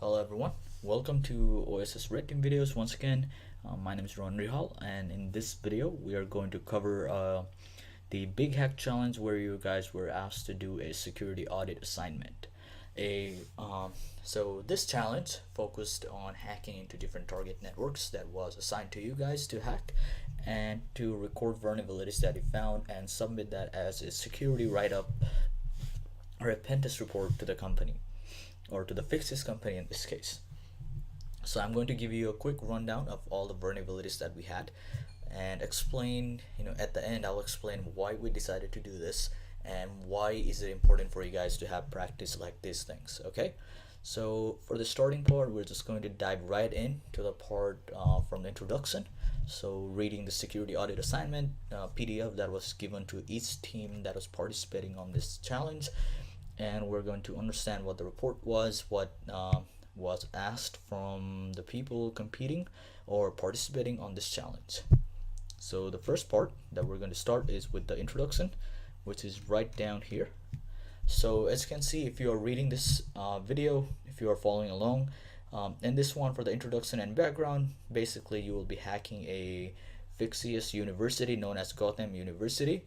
Hello everyone, welcome to OSS Red Team videos once again. My name is Ron Rihal, and in this video we are going to cover the Big Hack Challenge, where you guys were asked to do a security audit assignment. So this challenge focused on hacking into different target networks that was assigned to you guys to hack, and to record vulnerabilities that you found and submit that as a security write-up or a pentest report to the company, or to the Fixis company in this case. So I'm going to give you a quick rundown of all the vulnerabilities that we had, and explain, at the end I'll explain why we decided to do this and why is it important for you guys to have practice like these things. Okay, so for the starting part, we're just going to dive right in to the part from the introduction. So reading the security audit assignment PDF that was given to each team that was participating on this challenge, and we're going to understand what the report was, what was asked from the people competing or participating on this challenge. So the first part that we're going to start is with the introduction, which is right down here. So as you can see, if you are reading this video, if you are following along, in this one, for the introduction and background, basically you will be hacking a fictitious university known as Gotham University.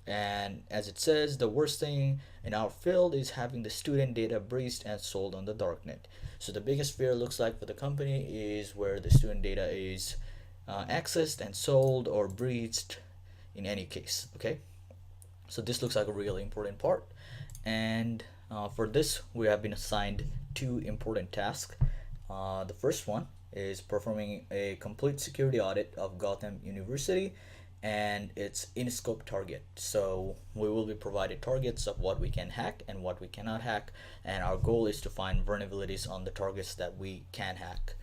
And as it says, the worst thing in our field is having the student data breached and sold on the darknet. So the biggest fear looks like for the company is where the student data is accessed and sold or breached in any case. Okay, so this looks like a really important part, and for this we have been assigned two important tasks. The first one is performing a complete security audit of Gotham University and its in-scope target. So we will be provided targets of what we can hack and what we cannot hack, and our goal is to find vulnerabilities on the targets that we can hack.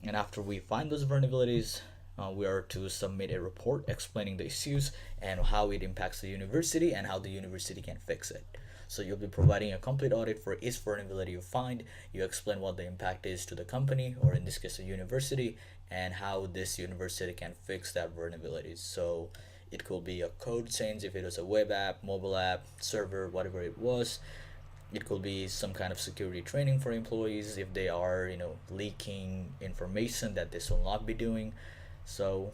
And after we find those vulnerabilities, we are to submit a report explaining the issues and how it impacts the university and how the university can fix it. So you'll be providing a complete audit for each vulnerability you find. You explain what the impact is to the company, or in this case the university, and how this university can fix that vulnerability. So it could be a code change if it was a web app, mobile app, server, whatever it was. It could be some kind of security training for employees if they are leaking information that they should not be doing. So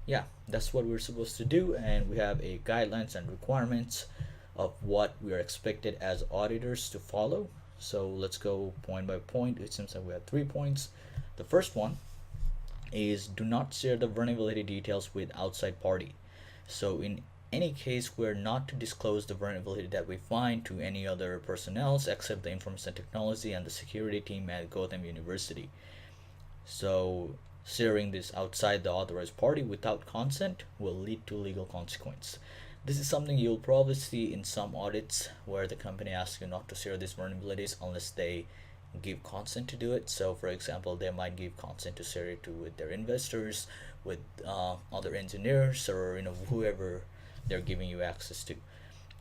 yeah, that's what we're supposed to do, and we have a guidelines and requirements of what we are expected as auditors to follow. So let's go point by point. It seems like we have 3 points. The first one is do not share the vulnerability details with outside party. So in any case, we're not to disclose the vulnerability that we find to any other personnel except the information technology and the security team at Gotham University. So sharing this outside the authorized party without consent will lead to legal consequence. This is something you'll probably see in some audits where the company asks you not to share these vulnerabilities unless they give consent to do it. So for example, they might give consent to share it with their investors, with other engineers, or whoever they're giving you access to.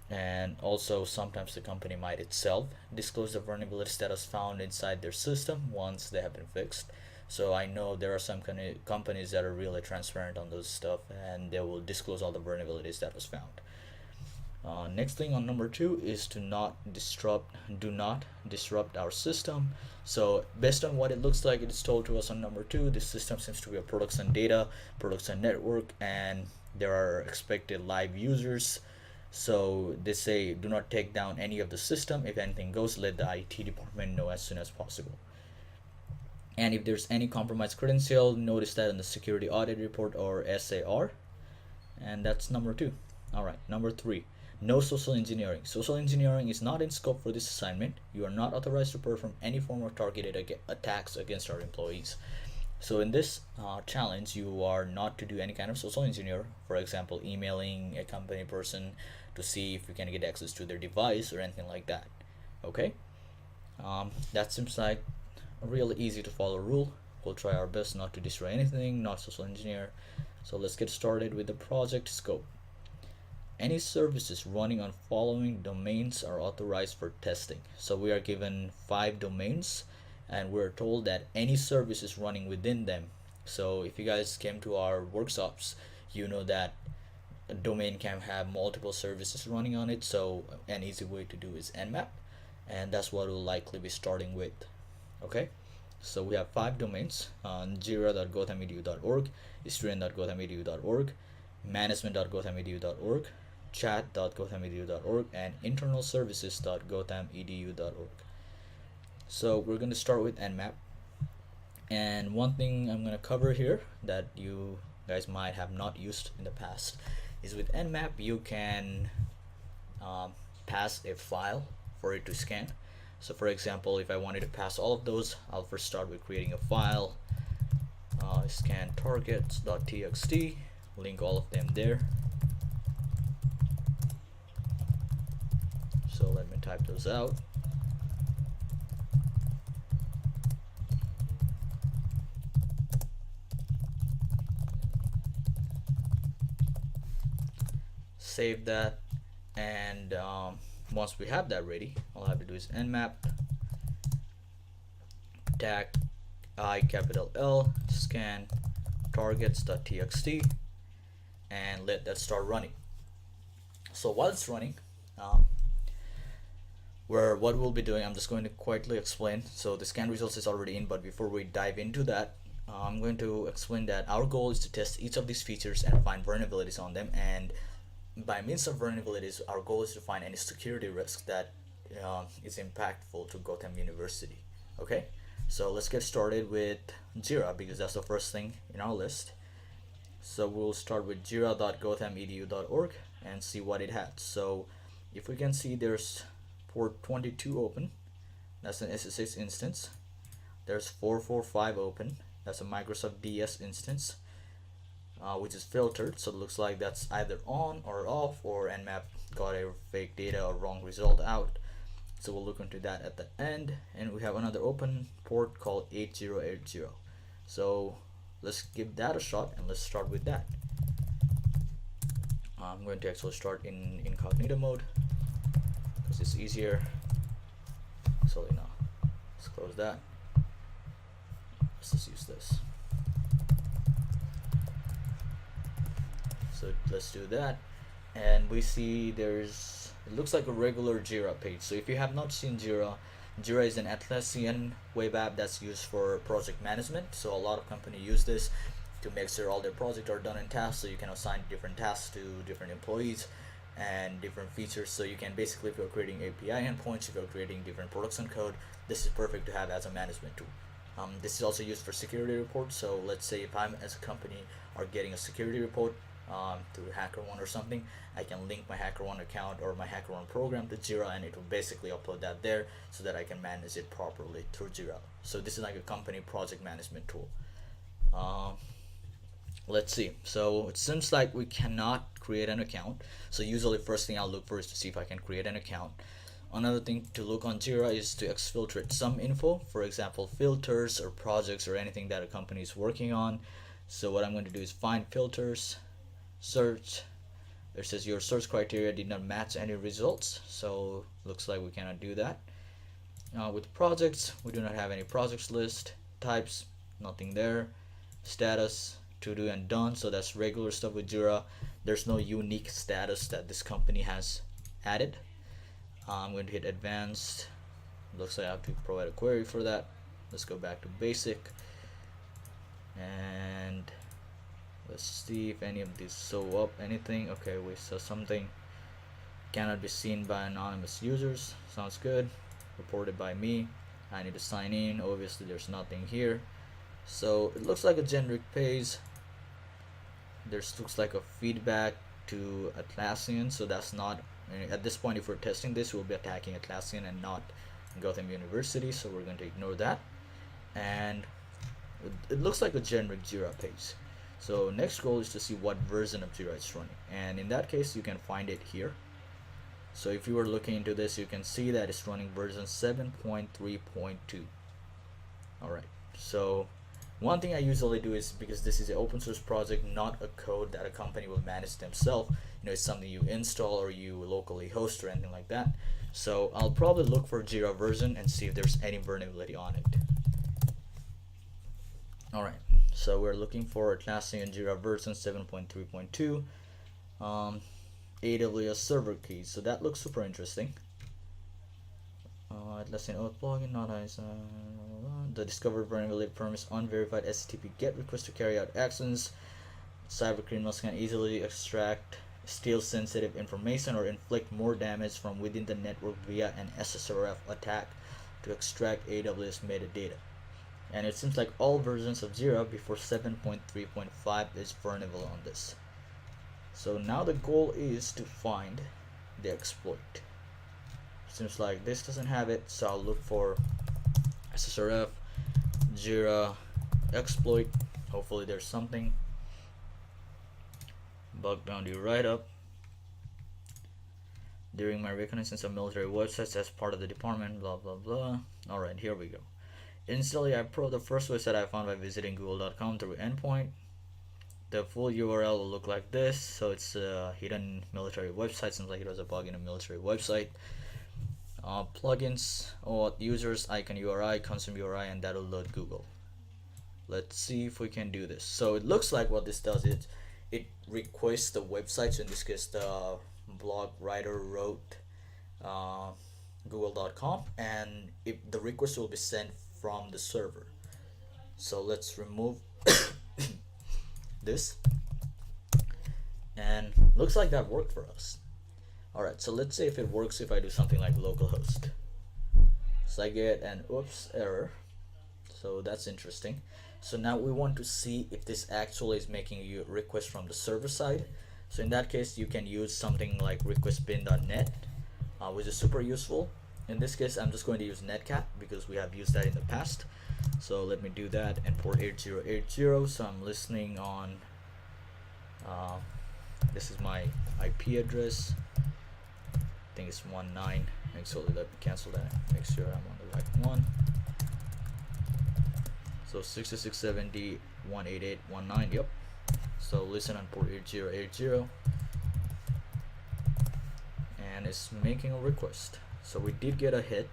And also sometimes the company might itself disclose the vulnerability status found inside their system once they have been fixed. So I know there are some companies that are really transparent on those stuff, and they will disclose all the vulnerabilities that was found. Next thing on number 2 is to do not disrupt our system. So based on what it looks like, it is told to us on number 2, this system seems to be a production data, production network, and there are expected live users. So they say do not take down any of the system. If anything goes, let the IT department know as soon as possible. And if there's any compromised credential, notice that in the security audit report, or SAR. And that's number 2. Alright, number 3, no social engineering. Social engineering is not in scope for this assignment. You are not authorized to perform any form of targeted attacks against our employees. So in this challenge, you are not to do any kind of social engineer, for example emailing a company person to see if you can get access to their device or anything like that. Okay, that seems like a really easy to follow rule. We'll try our best not to destroy anything, not social engineer. So let's get started with the project scope. Any services running on following domains are authorized for testing. So we are given 5 domains, and we're told that any services running within them. So if you guys came to our workshops, you know that a domain can have multiple services running on it. So an easy way to do is Nmap, and that's what we'll likely be starting with. Okay, so we have 5 domains on jira.gothamedu.org, student.gothamedu.org, management.gothamedu.org, chat.gothamedu.org, and internalservices.gothamedu.org. So we're going to start with Nmap. And one thing I'm going to cover here that you guys might have not used in the past is with Nmap you can um, pass a file for it to scan. So for example, if I wanted to pass all of those, I'll first start with creating a file, scan targets.txt, link all of them there. So let me type those out. Save that, and once we have that ready, all I have to do is nmap tag I capital L scan targets.txt and let that start running. So while it's running, what we'll be doing, I'm just going to quietly explain. So the scan results is already in, but before we dive into that, I'm going to explain that our goal is to test each of these features and find vulnerabilities on them, and by means of vulnerabilities, our goal is to find any security risk that is impactful to Gotham University. Okay, so let's get started with Jira because that's the first thing in our list. So we'll start with jira.gothamedu.org and see what it has. So if we can see, there's port 22 open, that's an SSH instance. There's 445 open, that's a Microsoft DS instance. Which is filtered, so it looks like that's either on or off, or Nmap got a fake data or wrong result out. So we'll look into that at the end. And we have another open port called 8080. So let's give that a shot and let's start with that. I'm going to actually start in incognito mode because it's easier. So let's close that. Let's just use this. So let's do that, and we see it looks like a regular Jira page. So if you have not seen Jira, Jira is an Atlassian web app that's used for project management. So a lot of companies use this to make sure all their projects are done in tasks, so you can assign different tasks to different employees and different features. So you can basically, if you're creating API endpoints, if you're creating different production code, this is perfect to have as a management tool. This is also used for security reports. So let's say if I'm as a company are getting a security report to HackerOne or something, I can link my HackerOne account or my HackerOne program to Jira, and it will basically upload that there so that I can manage it properly through Jira. So this is like a company project management tool. Let's see. So it seems like we cannot create an account. So usually first thing I'll look for is to see if I can create an account. Another thing to look on Jira is to exfiltrate some info, for example filters or projects or anything that a company is working on. So what I'm going to do is find filters, search. It says your search criteria did not match any results, so looks like we cannot do that. With projects, we do not have any projects list. Types, nothing there. Status, to do and done, so that's regular stuff with Jira. There's no unique status that this company has added. I'm going to hit advanced. Looks like I have to provide a query for that. Let's go back to basic, and let's see if any of these show up anything. Okay, we saw something. Cannot be seen by anonymous users. Sounds good. Reported by me. I need to sign in. Obviously there's nothing here. So it looks like a generic page. There's looks like a feedback to Atlassian, so that's not, at this point if we're testing this we'll be attacking Atlassian and not Gotham University, so we're going to ignore that. And it looks like a generic Jira page. So next goal is to see what version of Jira it's running, and in that case you can find it here. So if you were looking into this, you can see that it's running version 7.3.2. Alright, so one thing I usually do is, because this is an open source project, not a code that a company will manage themselves, it's something you install or you locally host or anything like that. So I'll probably look for Jira version and see if there's any vulnerability on it. Alright, so we're looking for Atlassian Jira version 7.3.2. AWS server keys, so that looks super interesting. let's say auth plugin not as the discovered vulnerability permits unverified HTTP GET request to carry out actions. Cyber criminals can easily extract, steal sensitive information, or inflict more damage from within the network via an SSRF attack to extract AWS metadata. And it seems like all versions of Jira before 7.3.5 is vulnerable on this. So now the goal is to find the exploit. Seems like this doesn't have it, so I'll look for SSRF Jira exploit. Hopefully there's something. Bug bounty write-up. During my reconnaissance of military websites as part of the department, blah blah blah. Alright, here we go. Instantly I probed the first website I found by visiting google.com through endpoint. The full URL will look like this, so it's a hidden military website. Seems like it was a bug in a military website. Plugins, or users, icon URI, consume URI, and that'll load Google. Let's see if we can do this. So it looks like what this does is it requests the website. So in this case, the blog writer wrote google.com, and the request will be sent from the server. So let's remove this, and looks like that worked for us. Alright, so let's say if it works if I do something like localhost. So I get an oops error. So that's interesting. So now we want to see if this actually is making you a request from the server side. So in that case, you can use something like requestbin.net, which is super useful. In this case, I'm just going to use Netcat because we have used that in the past. So let me do that and port 8080. So I'm listening on, this is my IP address. I think it's 19. Actually, let me cancel that. Make sure I'm on the right one. So 6670 18819. Yep. So listen on port 8080, and it's making a request. So we did get a hit,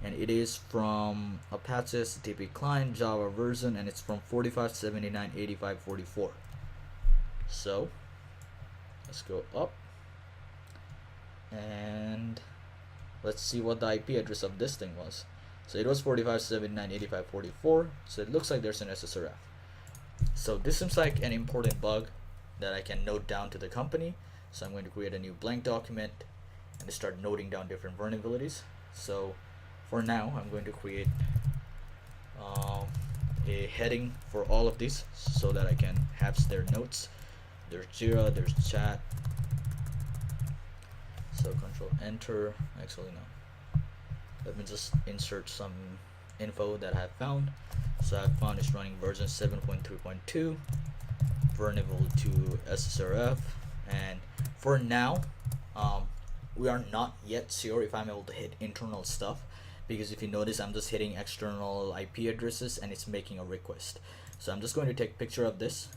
and it is from Apache HTTP client Java version, and it's from 45798544. So let's go up, and let's see what the IP address of this thing was. So it was 45798544. So it looks like there's an SSRF. So this seems like an important bug that I can note down to the company. So I'm going to create a new blank document and start noting down different vulnerabilities. So for now, I'm going to create a heading for all of these so that I can have their notes. There's Jira, there's chat. So control enter. Actually no, let me just insert some info that I have found. So I found it's running version 7.3.2, vulnerable to SSRF, and for now we are not yet sure if I'm able to hit internal stuff, because if you notice I'm just hitting external IP addresses and it's making a request. So I'm just going to take a picture of this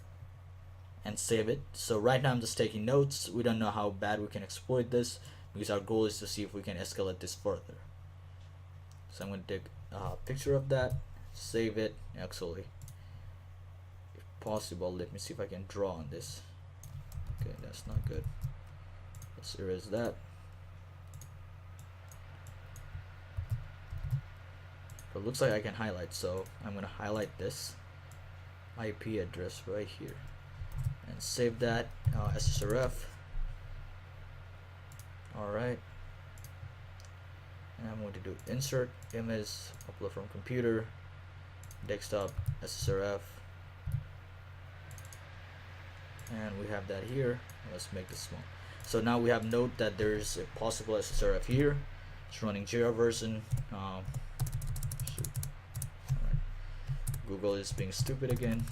and save it. So right now I'm just taking notes. We don't know how bad we can exploit this, because our goal is to see if we can escalate this further. So I'm going to take a picture of that, save it. Actually, if possible, let me see if I can draw on this. Okay, that's not good. Let's erase that. But it looks like I can highlight, so I'm going to highlight this IP address right here and save that. SSRF. Alright, and I'm going to do insert image, upload from computer, desktop, SSRF, and we have that here. Let's make this small. So now we have note that there's a possible SSRF here. It's running Jira version. Shoot. Alright. Google is being stupid again.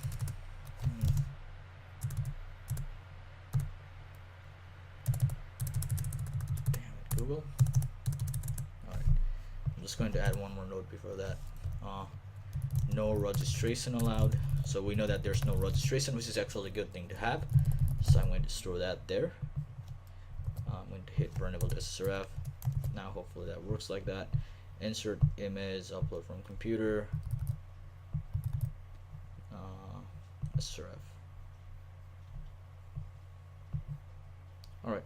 Google. Alright, I'm just going to add one more note before that. No registration allowed. So we know that there's no registration, which is actually a good thing to have. So I'm going to store that there. I'm going to hit vulnerable to SSRF. Now hopefully that works like that. Insert image, upload from computer, SSRF. Alright.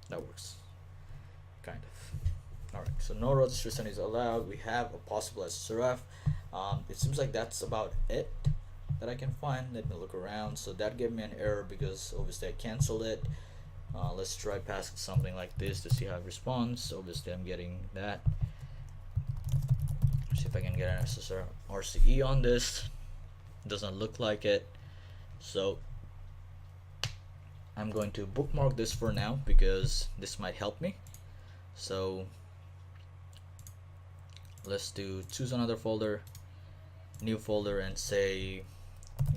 That works. Kind of. Alright. no registration is allowed. We have a possible SSRF. It seems like that's about it that I can find. Let me look around. So that gave me an error because obviously I canceled it. Let's try passing something like this to see how it responds. Obviously I'm getting that. See if I can get an SSR RCE on this. Doesn't look like it. So I'm going to bookmark this for now because this might help me. So let's choose another folder, new folder, and say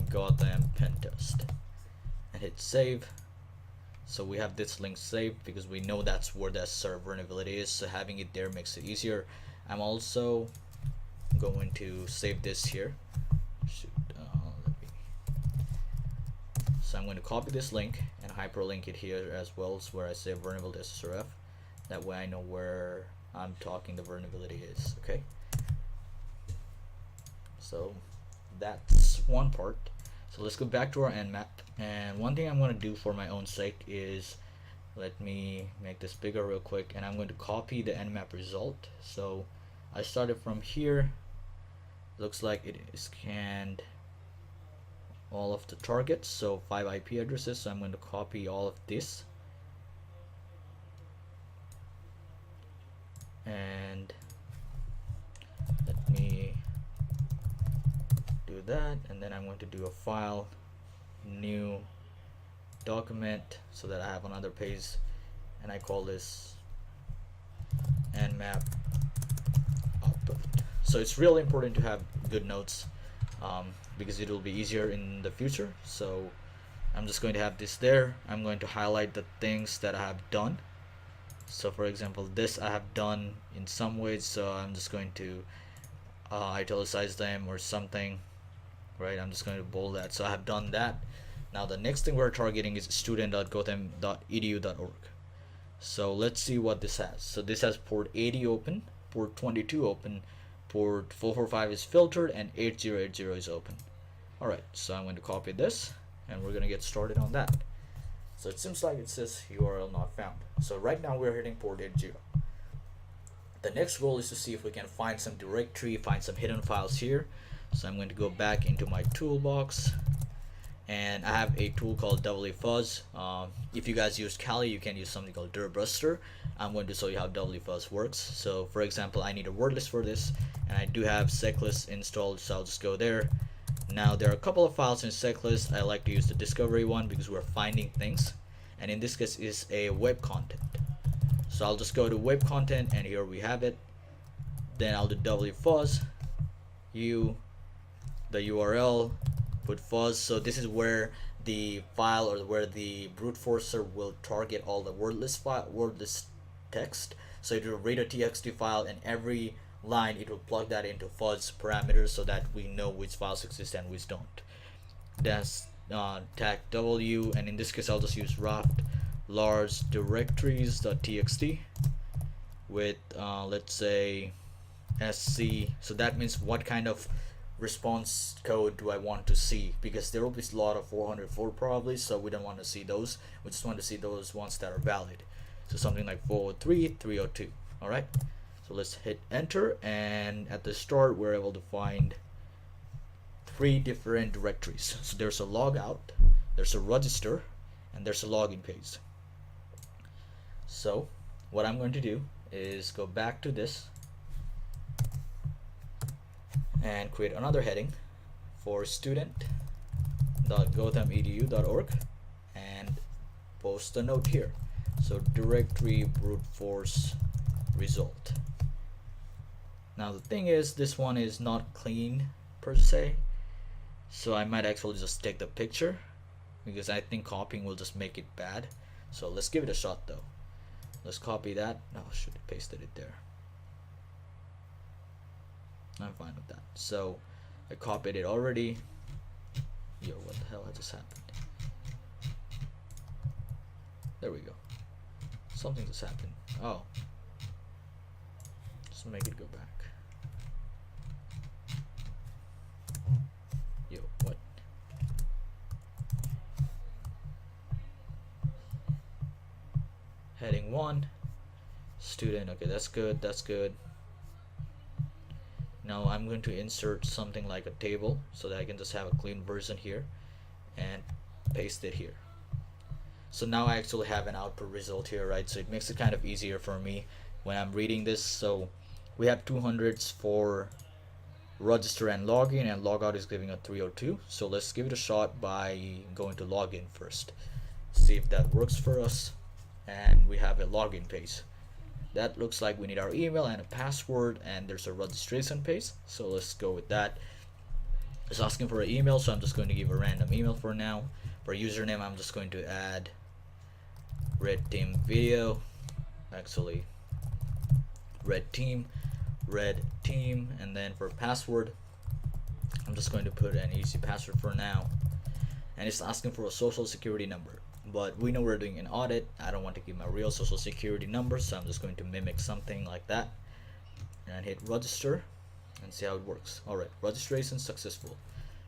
Gotham Pentest, and hit save. So we have this link saved because we know that's where that server vulnerability is, so having it there makes it easier. I'm also going to save this here. So I'm going to copy this link and hyperlink it here as well, as where I say vulnerable to SSRF. That way I know where I'm talking the vulnerability is. Okay, so that's one part. So let's go back to our Nmap, and one thing I'm going to do for my own sake is, let me make this bigger real quick, and I'm going to copy the Nmap result. So I started from here. Looks like it scanned all of the targets, so 5 IP addresses. So I'm going to copy all of this, and let me do that, and then I'm going to do a file, new document, so that I have another page, and I call this Nmap output. So it's really important to have good notes, because it will be easier in the future. So I'm just going to have this there. I'm going to highlight the things that I have done. So for example, this I have done in some ways, so I'm just going to italicize them or something, right? I'm just going to bold that. So I have done that. Now the next thing we're targeting is student.gotham.edu.org. So let's see what this has. So this has port 80 open, port 22 open, port 445 is filtered, and 8080 is open. Alright, so I'm going to copy this, and we're going to get started on that. So it seems like it says URL not found. So right now we're hitting port 80. The next goal is to see if we can find some directory, find some hidden files here. So I'm going to go back into my toolbox, and I have a tool called wfuzz. If you guys use Kali, you can use something called dirbuster. I'm going to show you how wfuzz works. So for example, I need a word list for this, and I do have seclist installed, so I'll just go there. Now there are a couple of files in seclist. I like to use the discovery one because we're finding things, and in this case is a web content. So I'll just go to web content, and here we have it. Then I'll do wfuzz, the URL, put fuzz. So this is where the file, or where the brute forcer will target all the wordless text. So it will read a txt file, and every line it will plug that into fuzz parameters so that we know which files exist and which don't. That's tag w, and in this case I'll just use raft large directories.txt with let's say sc. So that means what kind of response code do I want to see, because there will be a lot of 404 probably, so we don't want to see those. We just want to see those ones that are valid. So something like 403, 302. Alright, so let's hit enter, and at the start we're able to find 3 different directories. So there's a logout, there's a register, and there's a login page. So what I'm going to do is go back to this and create another heading for student.gothamedu.org and post a note here. So directory brute force result. Now the thing is, this one is not clean per se, so I might actually just take the picture because I think copying will just make it bad. So let's give it a shot though. Let's copy that. No, I should have pasted it there. I'm fine with that. So I copied it already. Yo, what the hell just happened? There we go. Something just happened. Oh, just make it go back. Yo, what? Heading 1, student. Okay, that's good, that's good. Now I'm going to insert something like a table so that I can just have a clean version here and paste it here. So now I actually have an output result here, right? So it makes it kind of easier for me when I'm reading this. So we have 200s for register and login, and logout is giving a 302. So let's give it a shot by going to login first, see if that works for us. And we have a login page. That looks like we need our email and a password, and there's a registration page. So let's go with that. It's asking for an email, so I'm just going to give a random email for now. For username, I'm just going to add Red Team Video, actually Red Team, and then for password, I'm just going to put an easy password for now. And it's asking for a social security number, but we know we're doing an audit. I don't want to give my real social security number, so I'm just going to mimic something like that and hit register and see how it works. Alright, registration successful.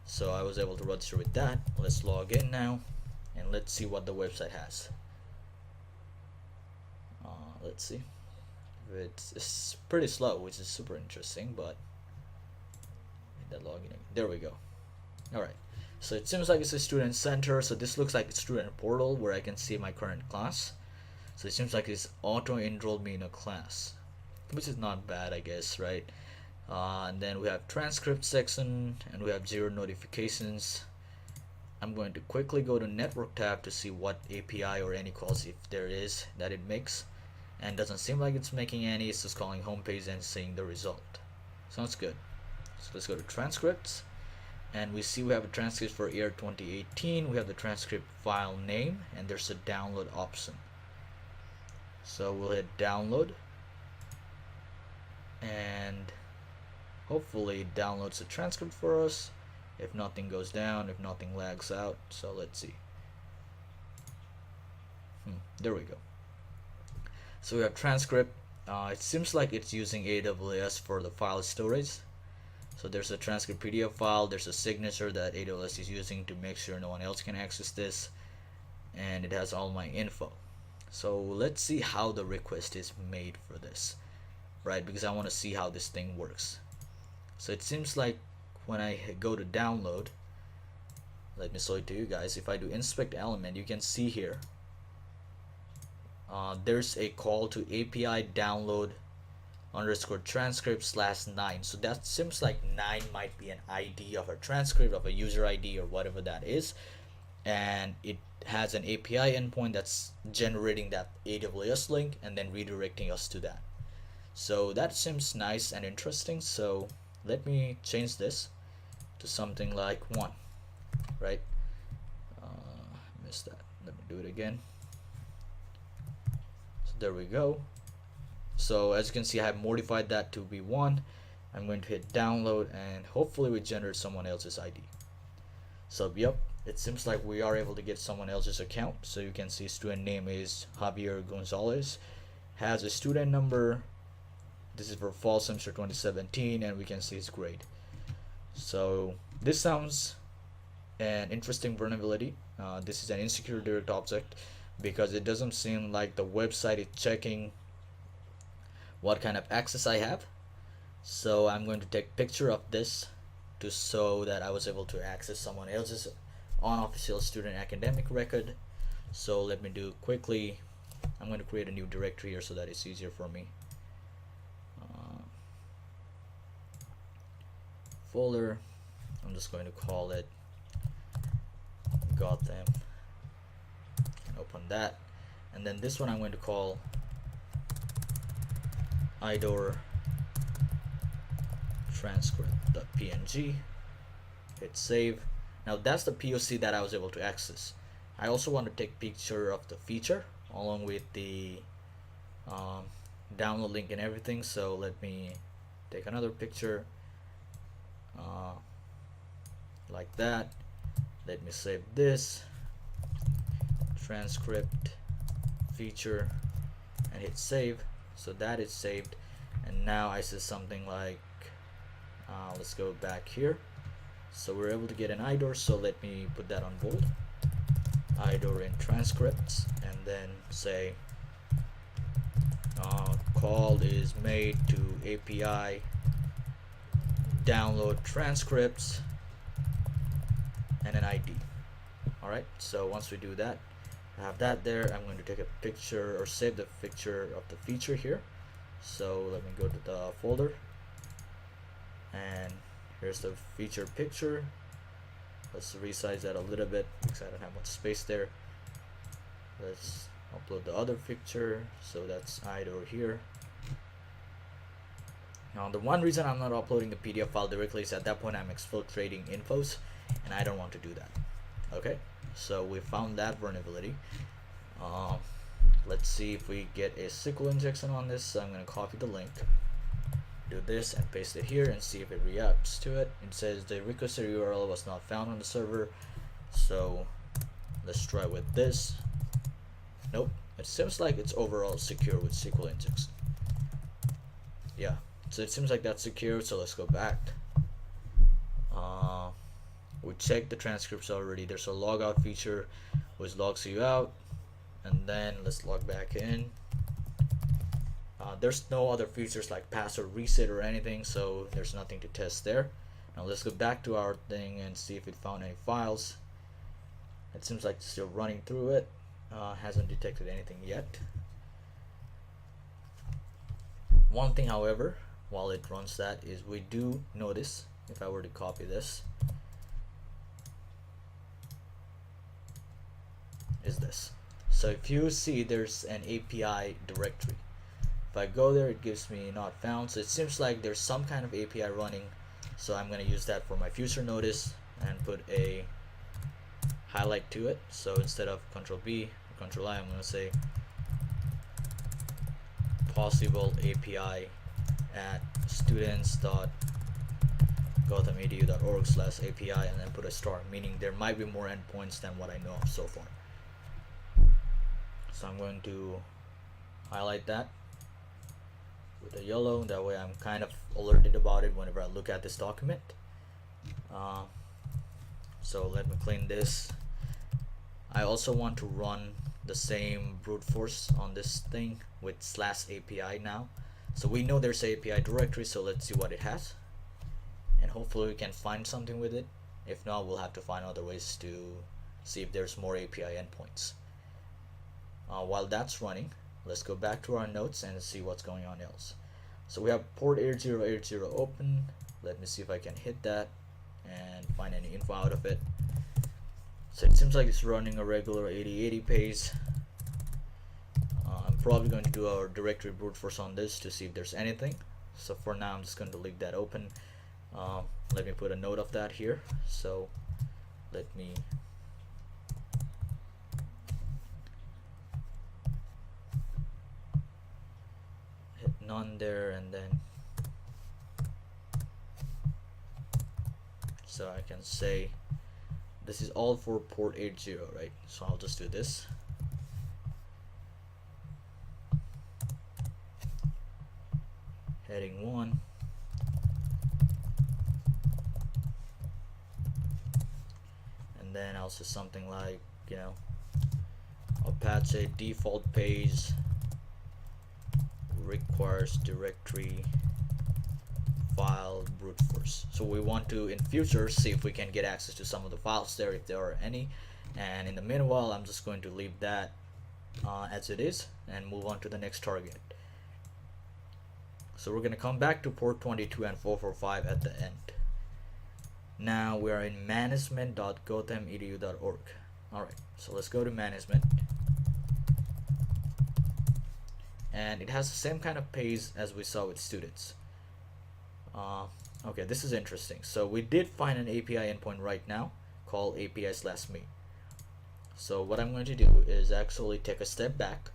So I was able to register with that. Let's log in now and let's see what the website has. Let's see. It's pretty slow, which is super interesting, but that login. There we go. Alright, so it seems like it's a student center. So this looks like a student portal where I can see my current class. So it seems like it's auto enrolled me in a class, which is not bad, I guess, right? And then we have transcript section, and we have 0 notifications. I'm going to quickly go to network tab to see what API or any calls, if there is, that it makes. And doesn't seem like it's making any. It's just calling homepage and seeing the result. Sounds good. So let's go to transcripts, and we see we have a transcript for year 2018. We have the transcript file name, and there's a download option. So we'll hit download, and hopefully it downloads the transcript for us. If nothing goes down, if nothing lags out. So let's see. There we go. So we have transcript. It seems like it's using AWS for the file storage. So there's a transcript PDF file, there's a signature that AWS is using to make sure no one else can access this, and it has all my info. So let's see how the request is made for this, right? Because I want to see how this thing works. So it seems like when I go to download, let me show it to you guys. If I do inspect element, you can see here there's a call to API download underscore transcript /9. So that seems like 9 might be an ID of a transcript, of a user ID, or whatever that is, and it has an API endpoint that's generating that AWS link and then redirecting us to that. So that seems nice and interesting. So let me change this to something like 1, right? Missed that. Let me do it again. So there we go. So as you can see, I have modified that to be 1. I'm going to hit download, and hopefully we generate someone else's ID. So yep, it seems like we are able to get someone else's account. So you can see student name is Javier Gonzalez, has a student number. This is for fall semester 2017, and we can see his grade. So this sounds an interesting vulnerability. This is an insecure direct object because it doesn't seem like the website is checking what kind of access I have. So I'm going to take a picture of this to show that I was able to access someone else's unofficial student academic record. So let me do quickly. I'm going to create a new directory here so that it's easier for me. Folder, I'm just going to call it Gotham, and open that. And then this one I'm going to call idor transcript.png. Hit save. Now that's the POC that I was able to access. I also want to take a picture of the feature along with the download link and everything. So let me take another picture like that. Let me save this transcript feature and hit save. So that is saved, and now I see something like let's go back here. So we're able to get an idor, so let me put that on bold. Idor in transcripts, and then say call is made to API download transcripts and an ID. Alright, so once we do that, I have that there. I'm going to take a picture or save the picture of the feature here. So let me go to the folder, and here's the feature picture. Let's resize that a little bit because I don't have much space there. Let's upload the other picture, so that's either here. Now the one reason I'm not uploading the PDF file directly is at that point I'm exfiltrating infos, and I don't want to do that. Okay, so we found that vulnerability. Let's see if we get a SQL injection on this. So I'm going to copy the link, do this and paste it here, and see if it reacts to it. It says the requested URL was not found on the server. So let's try with this. Nope, it seems like it's overall secure with SQL injection. Yeah, so it seems like that's secure. So let's go back. We checked the transcripts already. There's a logout feature which logs you out, and then let's log back in. There's no other features like password reset or anything, so there's nothing to test there. Now let's go back to our thing and see if it found any files. It seems like it's still running through it. Hasn't detected anything yet. One thing, however, while it runs that, is we do notice, if I were to copy this, is this. So if you see, there's an API directory. If I go there, it gives me not found. So it seems like there's some kind of API running. So I'm going to use that for my future notice and put a highlight to it. So instead of Control B or Control I, I'm going to say possible API at students.gotham.edu.org/API, and then put a star, meaning there might be more endpoints than what I know of so far. So I'm going to highlight that with a yellow, that way I'm kind of alerted about it whenever I look at this document. So let me clean this. I also want to run the same brute force on this thing with /API now. So we know there's an API directory, so let's see what it has, and hopefully we can find something with it. If not, we'll have to find other ways to see if there's more API endpoints. While that's running, let's go back to our notes and see what's going on else. So we have port 8080 open. Let me see if I can hit that and find any info out of it. So it seems like it's running a regular 8080 pace. I'm probably going to do our directory brute force on this to see if there's anything. So for now, I'm just going to leave that open. Let me put a note of that here. So let me hit none there, and then so I can say this is all for port 80, right? So I'll just do this. Heading 1. And then I'll say something like, Apache default page requires directory file brute force. So we want to, in future, see if we can get access to some of the files there, if there are any. And in the meanwhile, I'm just going to leave that as it is and move on to the next target. So we're going to come back to port 22 and 445 at the end. Now we are in management.gotham.edu.org. Alright, so let's go to management. And it has the same kind of page as we saw with students. Okay, this is interesting. So we did find an API endpoint right now called API/me. So what I'm going to do is actually take a step back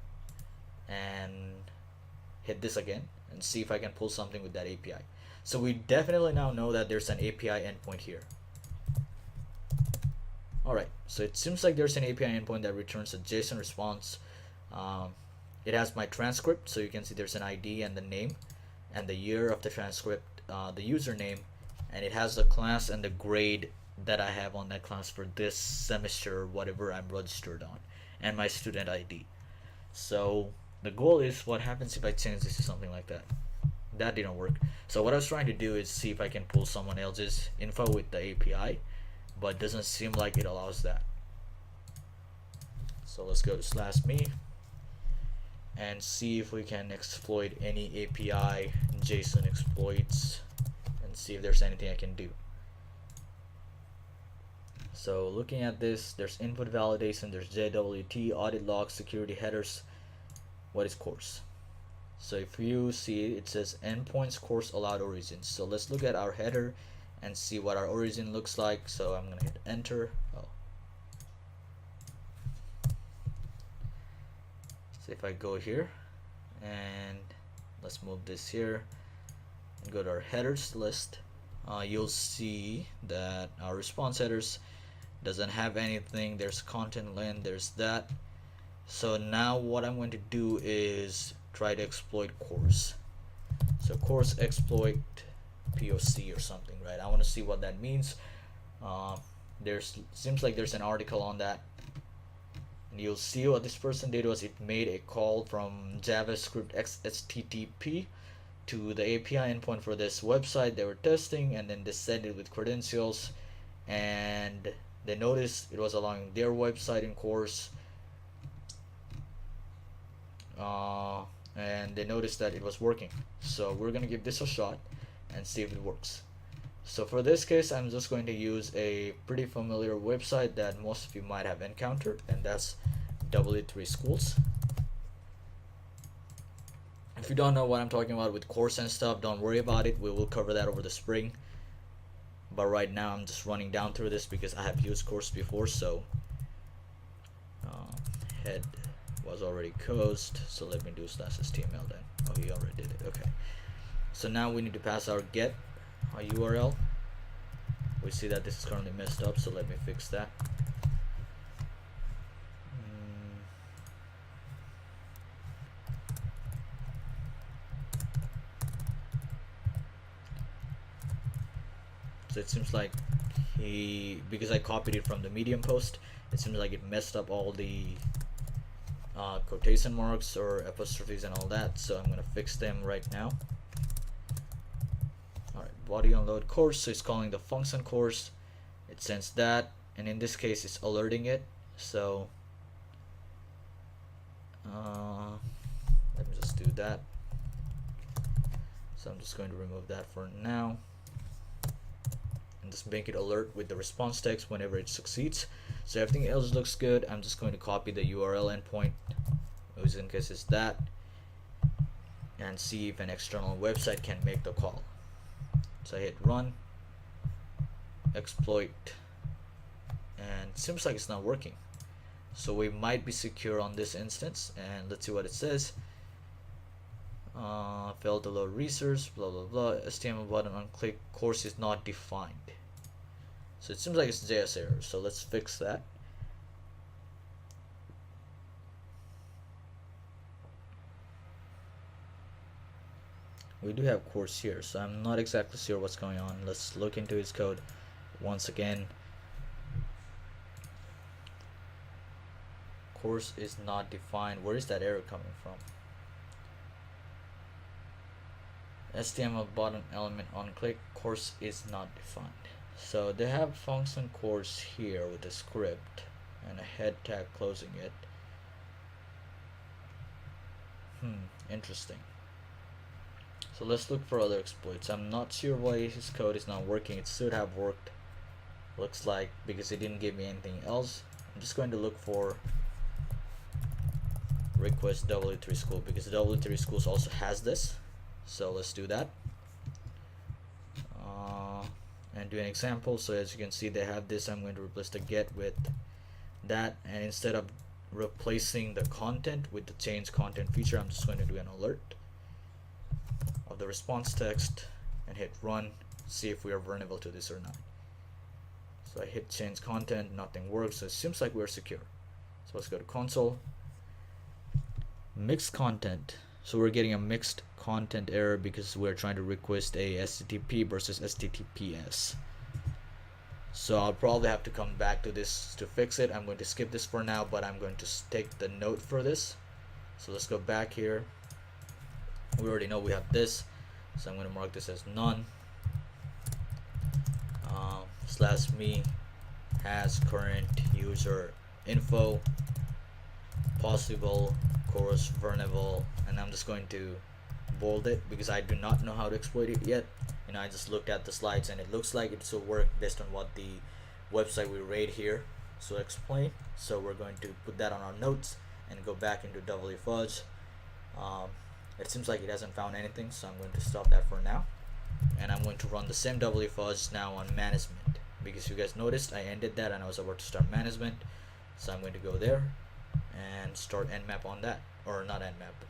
and hit this again and see if I can pull something with that API. So we definitely now know that there's an API endpoint here. Alright, so it seems like there's an API endpoint that returns a JSON response. It has my transcript, so you can see there's an ID and the name and the year of the transcript, the username, and it has the class and the grade that I have on that class for this semester, whatever I'm registered on, and my student ID. So The goal is what happens if I change this to something like that. That didn't work. So what I was trying to do is see if I can pull someone else's info with the API, but doesn't seem like it allows that. So let's go to /me and see if we can exploit any API JSON exploits and see if there's anything I can do. So looking at this, there's input validation, there's JWT, audit logs, security headers. What is course? So if you see, it says endpoints course allowed origins. So let's look at our header and see what our origin looks like. So I'm gonna hit enter. So if I go here and let's move this here and go to our headers list, you'll see that our response headers doesn't have anything. There's content length, there's that. So now what I'm going to do is try to exploit course. So course exploit POC or something, right? I want to see what that means. Seems like there's an article on that. And you'll see what this person did was it made a call from JavaScript XHTTP to the API endpoint for this website they were testing, and then they sent it with credentials, and they noticed it was allowing their website in course, and they noticed that it was working. So we're gonna give this a shot and see if it works. So for this case, I'm just going to use a pretty familiar website that most of you might have encountered, and that's W3 Schools. If you don't know what I'm talking about with course and stuff, don't worry about it. We will cover that over the spring. But right now, I'm just running down through this because I have used course before. So head was already closed. So let me do /html then. Oh, he already did it. Okay. So now we need to pass our get URL. We see that this is currently messed up, so let me fix that. So it seems like because I copied it from the Medium post, it seems like it messed up all the quotation marks or apostrophes and all that, so I'm gonna fix them right now. Body unload course, so it's calling the function course. It sends that, and in this case it's alerting it. So let me just do that. So I'm just going to remove that for now and just make it alert with the response text whenever it succeeds. So everything else looks good. I'm just going to copy the URL endpoint, which in case it's that, and see if an external website can make the call. So I hit run, exploit, and it seems like it's not working. So we might be secure on this instance, and let's see what it says. Failed to load resource, blah blah blah. HTML button on click, course is not defined. So it seems like it's JS error. So let's fix that. We do have course here, so I'm not exactly sure what's going on. Let's look into his code once again. Course is not defined. Where is that error coming from? HTML button element on click, course is not defined. So they have function course here with a script and a head tag closing it. Interesting. So let's look for other exploits. I'm not sure why his code is not working. It should have worked, looks like, because it didn't give me anything else. I'm just going to look for request W3 School, because W3 Schools also has this. So let's do that and do an example. So as you can see, they have this. I'm going to replace the get with that, and instead of replacing the content with the change content feature, I'm just going to do an alert of the response text and hit run, see if we are vulnerable to this or not. So I hit change content, nothing works, so it seems like we're secure. So let's go to console, mixed content. So we're getting a mixed content error because we're trying to request a HTTP versus HTTPS. So I'll probably have to come back to this to fix it. I'm going to skip this for now, but I'm going to take the note for this So let's go back here. We already know we have this, so I'm going to mark this as none. Slash me has current user info, possible course vulnerable, and I'm just going to bold it because I do not know how to exploit it yet. I just looked at the slides and it looks like it will work based on what the website we read here so explain. So we're going to put that on our notes and go back into wfuzz. It seems like it hasn't found anything, so I'm going to stop that for now, and I'm going to run the same wfuzz now on management, because you guys noticed I ended that and I was about to start management. So I'm going to go there and start nmap on that, or not nmap,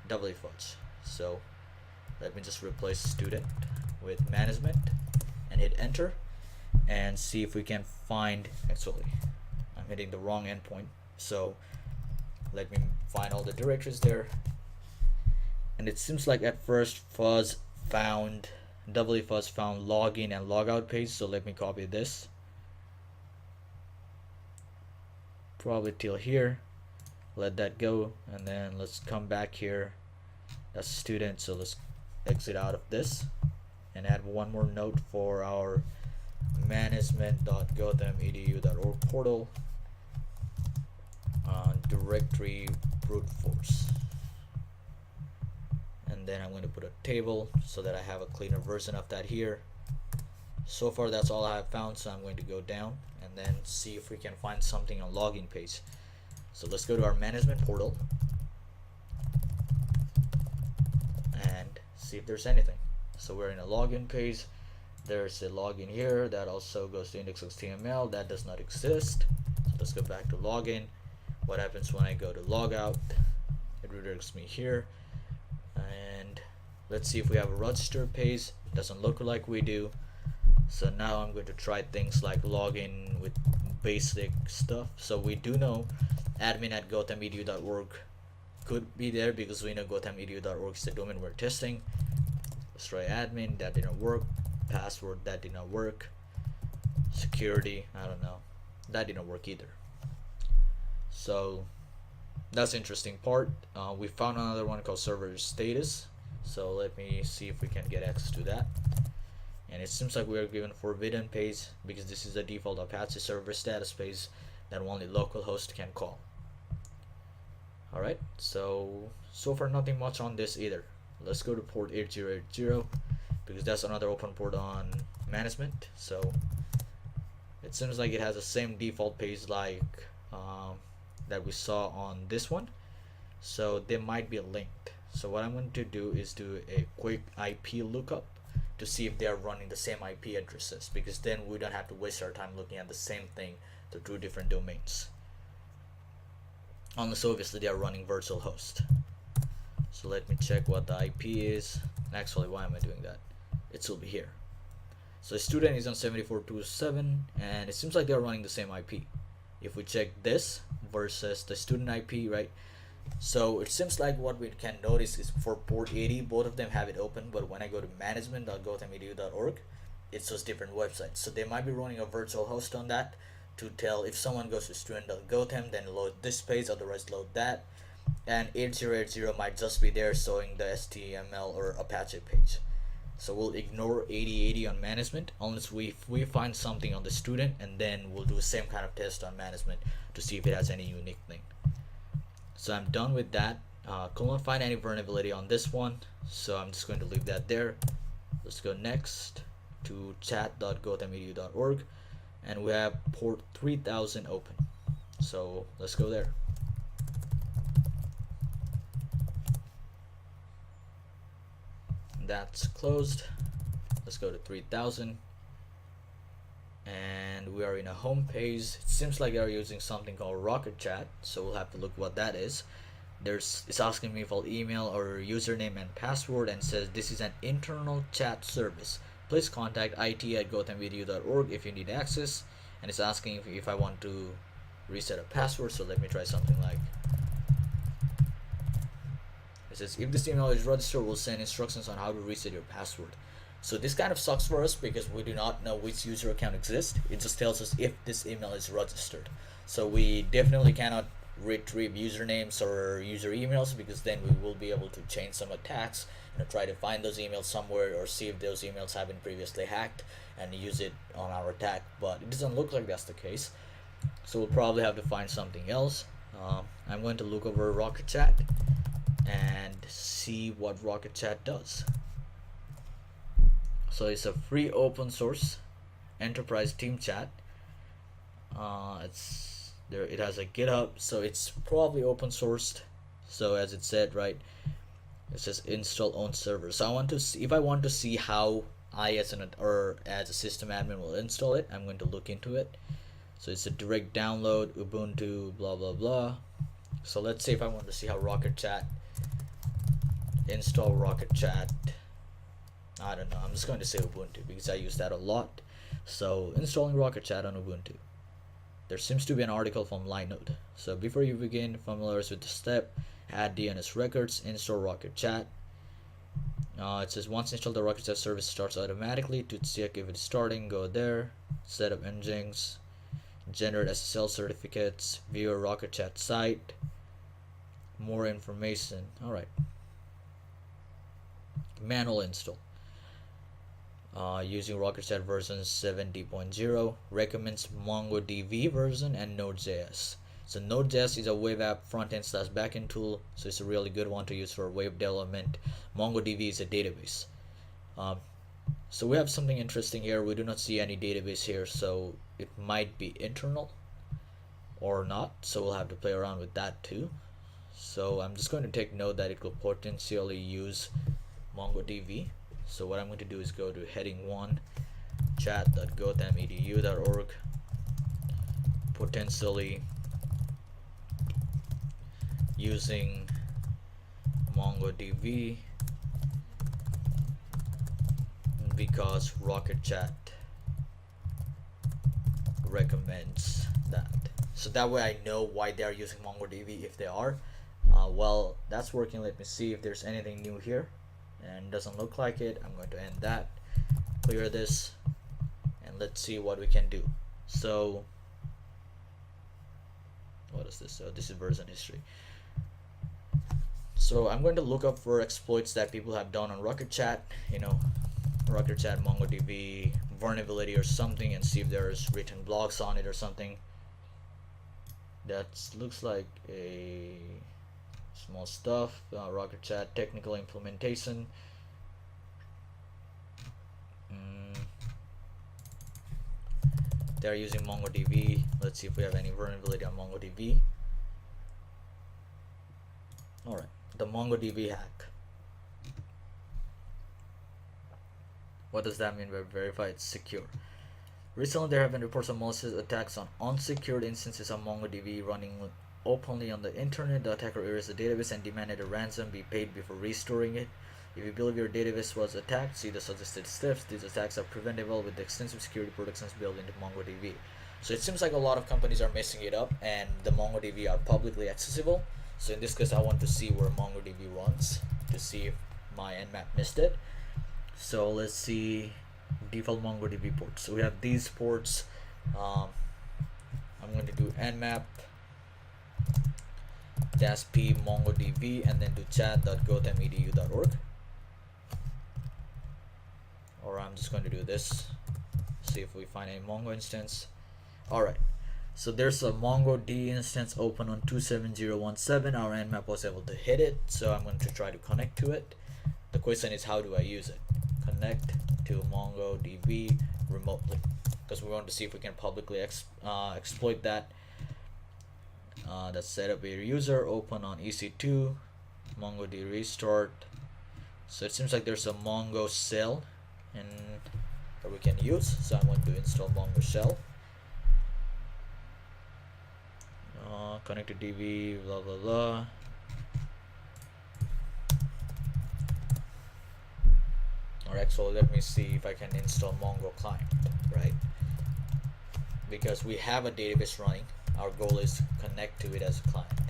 wfuzz. So let me just replace student with management and hit enter and see if we can find, actually I'm hitting the wrong endpoint, so let me find all the directories there. And it seems like at first wfuzz found login and logout page, so let me copy this probably till here, let that go, and then let's come back here. That's student, so let's exit out of this and add one more note for our management.gothamedu.org portal on directory brute force, and then I'm going to put a table so that I have a cleaner version of that here. So far that's all I have found, so I'm going to go down and then see if we can find something on login page. So let's go to our management portal and see if there's anything. So we're in a login page. There's a login here that also goes to index.html. That does not exist. So let's go back to login. What happens when I go to logout? It redirects me here, and let's see if we have a register page. Doesn't look like we do. So now I'm going to try things like login with basic stuff. So we do know admin@gothamedu.org could be there because we know gothamedu.org is the domain we're testing. Let's try admin. That didn't work. Password, that did not work. Security, I don't know, that didn't work either. So that's the interesting part. We found another one called server status, so let me see if we can get access to that. And it seems like we are given forbidden page because this is the default Apache server status page that only localhost can call. Alright, so far nothing much on this either. Let's go to port 8080 because that's another open port on management. So it seems like it has the same default page like that we saw on this one, so they might be linked. So what I'm going to do is do a quick IP lookup to see if they are running the same IP addresses, because then we don't have to waste our time looking at the same thing to two different domains, unless obviously they are running virtual host. So let me check what the IP is. Actually, why am I doing that? It will be here. So student is on 74.2.7 and it seems like they're running the same IP. If we check this versus the student IP, right? So it seems like what we can notice is for port 80, both of them have it open, but when I go to management.gothamedu.org, it shows different websites. So they might be running a virtual host on that to tell if someone goes to student.gotham, then load this page, otherwise load that. And 8080 might just be there showing the HTML or Apache page. So we'll ignore 8080 on management unless we find something on the student, and then we'll do the same kind of test on management to see if it has any unique thing. So I'm done with that. Couldn't find any vulnerability on this one, so I'm just going to leave that there. Let's go next to chat.gothamedu.org, and we have port 3000 open. So let's go there. That's closed. Let's go to 3000, and we are in a home page. It seems like they're using something called Rocket Chat, so we'll have to look what that is. It's asking me for email or username and password, and says this is an internal chat service. Please contact it@gothamedu.org if you need access. And it's asking if I want to reset a password, so let me try something like, it says if this email is registered, we'll send instructions on how to reset your password. So this kind of sucks for us because we do not know which user account exists. It just tells us if this email is registered. So we definitely cannot retrieve usernames or user emails, because then we will be able to change some attacks, try to find those emails somewhere or see if those emails have been previously hacked and use it on our attack. But it doesn't look like that's the case, so we'll probably have to find something else. I'm going to look over Rocket Chat and see what Rocket Chat does. So it's a free open source enterprise team chat. It's there. It has a GitHub, so it's probably open sourced. So as it said, right, it says install own server. So I want to see, if I want to see how I as a system admin will install it, I'm going to look into it. So it's a direct download, Ubuntu, blah blah blah. So let's say if I want to see how Rocket Chat install Rocket Chat. I don't know, I'm just going to say Ubuntu because I use that a lot. So installing Rocket Chat on Ubuntu. There seems to be an article from Linode. So before you begin, familiarize with the step, add DNS records, install Rocket Chat. It says once installed, the Rocket Chat service starts automatically. To check if it's starting, go there, set up engines, generate SSL certificates, view a Rocket Chat site, more information. Alright. Manual install. Using Rocket Chat version 70.0, recommends MongoDB version and Node.js. So Node.js is a web app front-end / backend tool, so it's a really good one to use for web development. MongoDB is a database. So we have something interesting here. We do not see any database here, so it might be internal or not, so we'll have to play around with that too. So I'm just going to take note that it will potentially use MongoDB. So what I'm going to do is go to heading 1, chat.gothamedu.org, potentially using MongoDB because Rocket Chat recommends that. So that way I know why they are using MongoDB if they are. Well, that's working. Let me see if there's anything new here. And doesn't look like it. I'm going to end that, clear this, and let's see what we can do. So what is this? So this is version history. So I'm going to look up for exploits that people have done on Rocket Chat, Rocket Chat MongoDB vulnerability or something, and see if there's written blogs on it or something. That looks like a small stuff. Rocket Chat technical implementation. They're using MongoDB. Let's see if we have any vulnerability on MongoDB. Alright, the MongoDB hack. What does that mean by verified secure? Recently there have been reports of malicious attacks on unsecured instances of MongoDB running openly on the internet. The attacker erased the database and demanded a ransom be paid before restoring it. If you believe your database was attacked, see the suggested steps. These attacks are preventable with the extensive security protections built into MongoDB. So it seems like a lot of companies are messing it up, and the MongoDB are publicly accessible. So in this case, I want to see where MongoDB runs to see if my Nmap missed it. So let's see default MongoDB ports. So we have these ports. I'm going to do Nmap -p MongoDB and then do chat.gothamedu.org. Or I'm just going to do this, see if we find a Mongo instance. Alright, so there's a MongoD instance open on 27017. Our Nmap was able to hit it, so I'm going to try to connect to it. The question is, how do I use it? Connect to MongoDB remotely, because we want to see if we can publicly exploit that. That's set up a user, open on EC2, MongoDB restart. So it seems like there's a Mongo shell that we can use. So I'm going to install Mongo shell. Connect to DB, blah blah blah. Alright, so let me see if I can install Mongo client, right? Because we have a database running. Our goal is to connect to it as a client.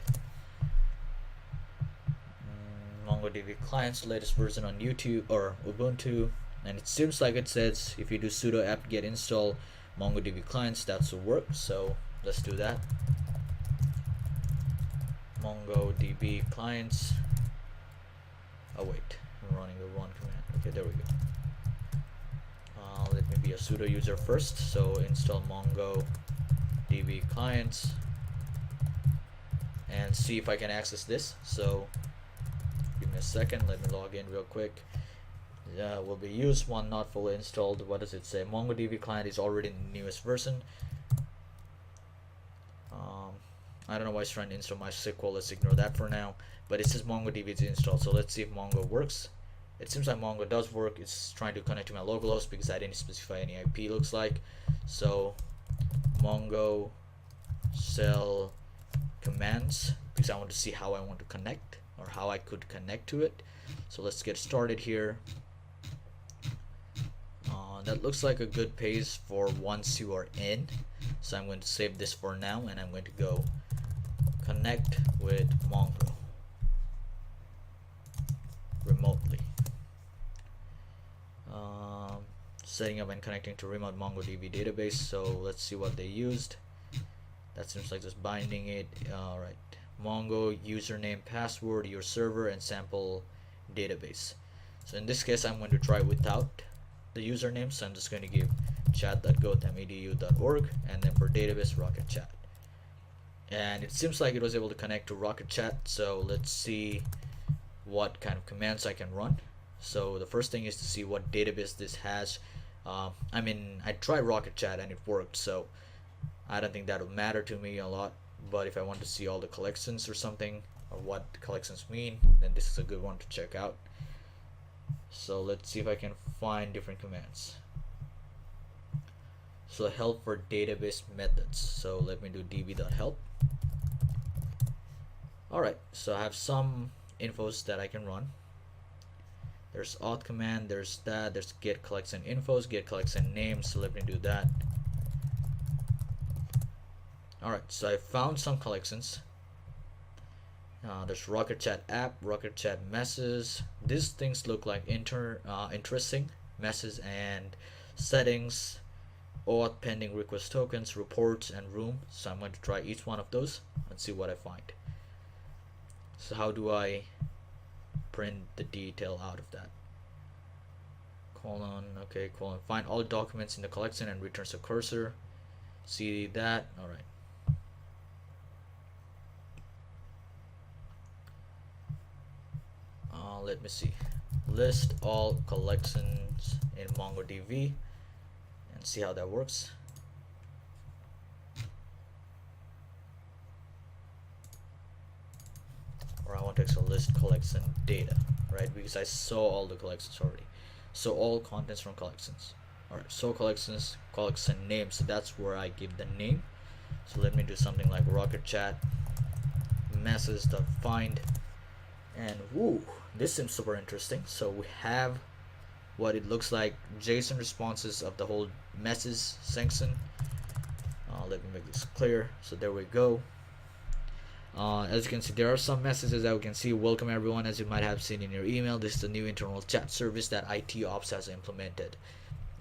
MongoDB client's latest version on YouTube or Ubuntu, and it seems like it says if you do sudo apt-get install MongoDB clients, that will work. So let's do that. MongoDB clients. Oh wait, I'm running the wrong command. Okay, there we go. Let me be a sudo user first. So install MongoDB clients and see if I can access this. So give me a second. Let me log in real quick. Will be used one not fully installed. What does it say? MongoDB client is already in the newest version. I don't know why it's trying to install MySQL. Let's ignore that for now. But it says MongoDB is installed. So let's see if Mongo works. It seems like Mongo does work. It's trying to connect to my localhost because I didn't specify any IP looks like. So Mongo cell commands, because I want to see how I want to connect or how I could connect to it. So let's get started here. That looks like a good pace for once you are in. So I'm going to save this for now and I'm going to go connect with Mongo remotely. Setting up and connecting to remote MongoDB database. So let's see what they used. That seems like just binding it. Alright, Mongo username, password, your server, and sample database. So in this case I'm going to try without the username, so I'm just going to give chat.goat.medu.org, and then for database Rocket Chat. And it seems like it was able to connect to Rocket Chat. So let's see what kind of commands I can run. So the first thing is to see what database this has. I mean, I tried Rocket Chat and it worked, so I don't think that will matter to me a lot. But if I want to see all the collections or something, or what the collections mean, then this is a good one to check out. So let's see if I can find different commands. So help for database methods. So let me do db.help. Alright, so I have some infos that I can run. There's auth command, there's that, there's get collection infos, get collection names, so let me do that. Alright, so I found some collections. There's Rocket Chat app, Rocket Chat messages. These things look like interesting. Messages and settings, auth, pending request tokens, reports, and room. So I'm going to try each one of those and see what I find. So how do I print the detail out of that? Colon, okay, colon, find all documents in the collection and returns a cursor. See that? Alright. Let me see. List all collections in MongoDB and see how that works. Or I want to actually list collection data, right? Because I saw all the collections already. So all contents from collections. Alright, so collections, collection name. So that's where I give the name. So let me do something like Rocket Chat message.find. And woo, this seems super interesting. So we have what it looks like JSON responses of the whole message section. Let me make this clear. So there we go. As you can see, there are some messages that we can see. Welcome everyone, as you might have seen in your email. This is the new internal chat service that IT Ops has implemented.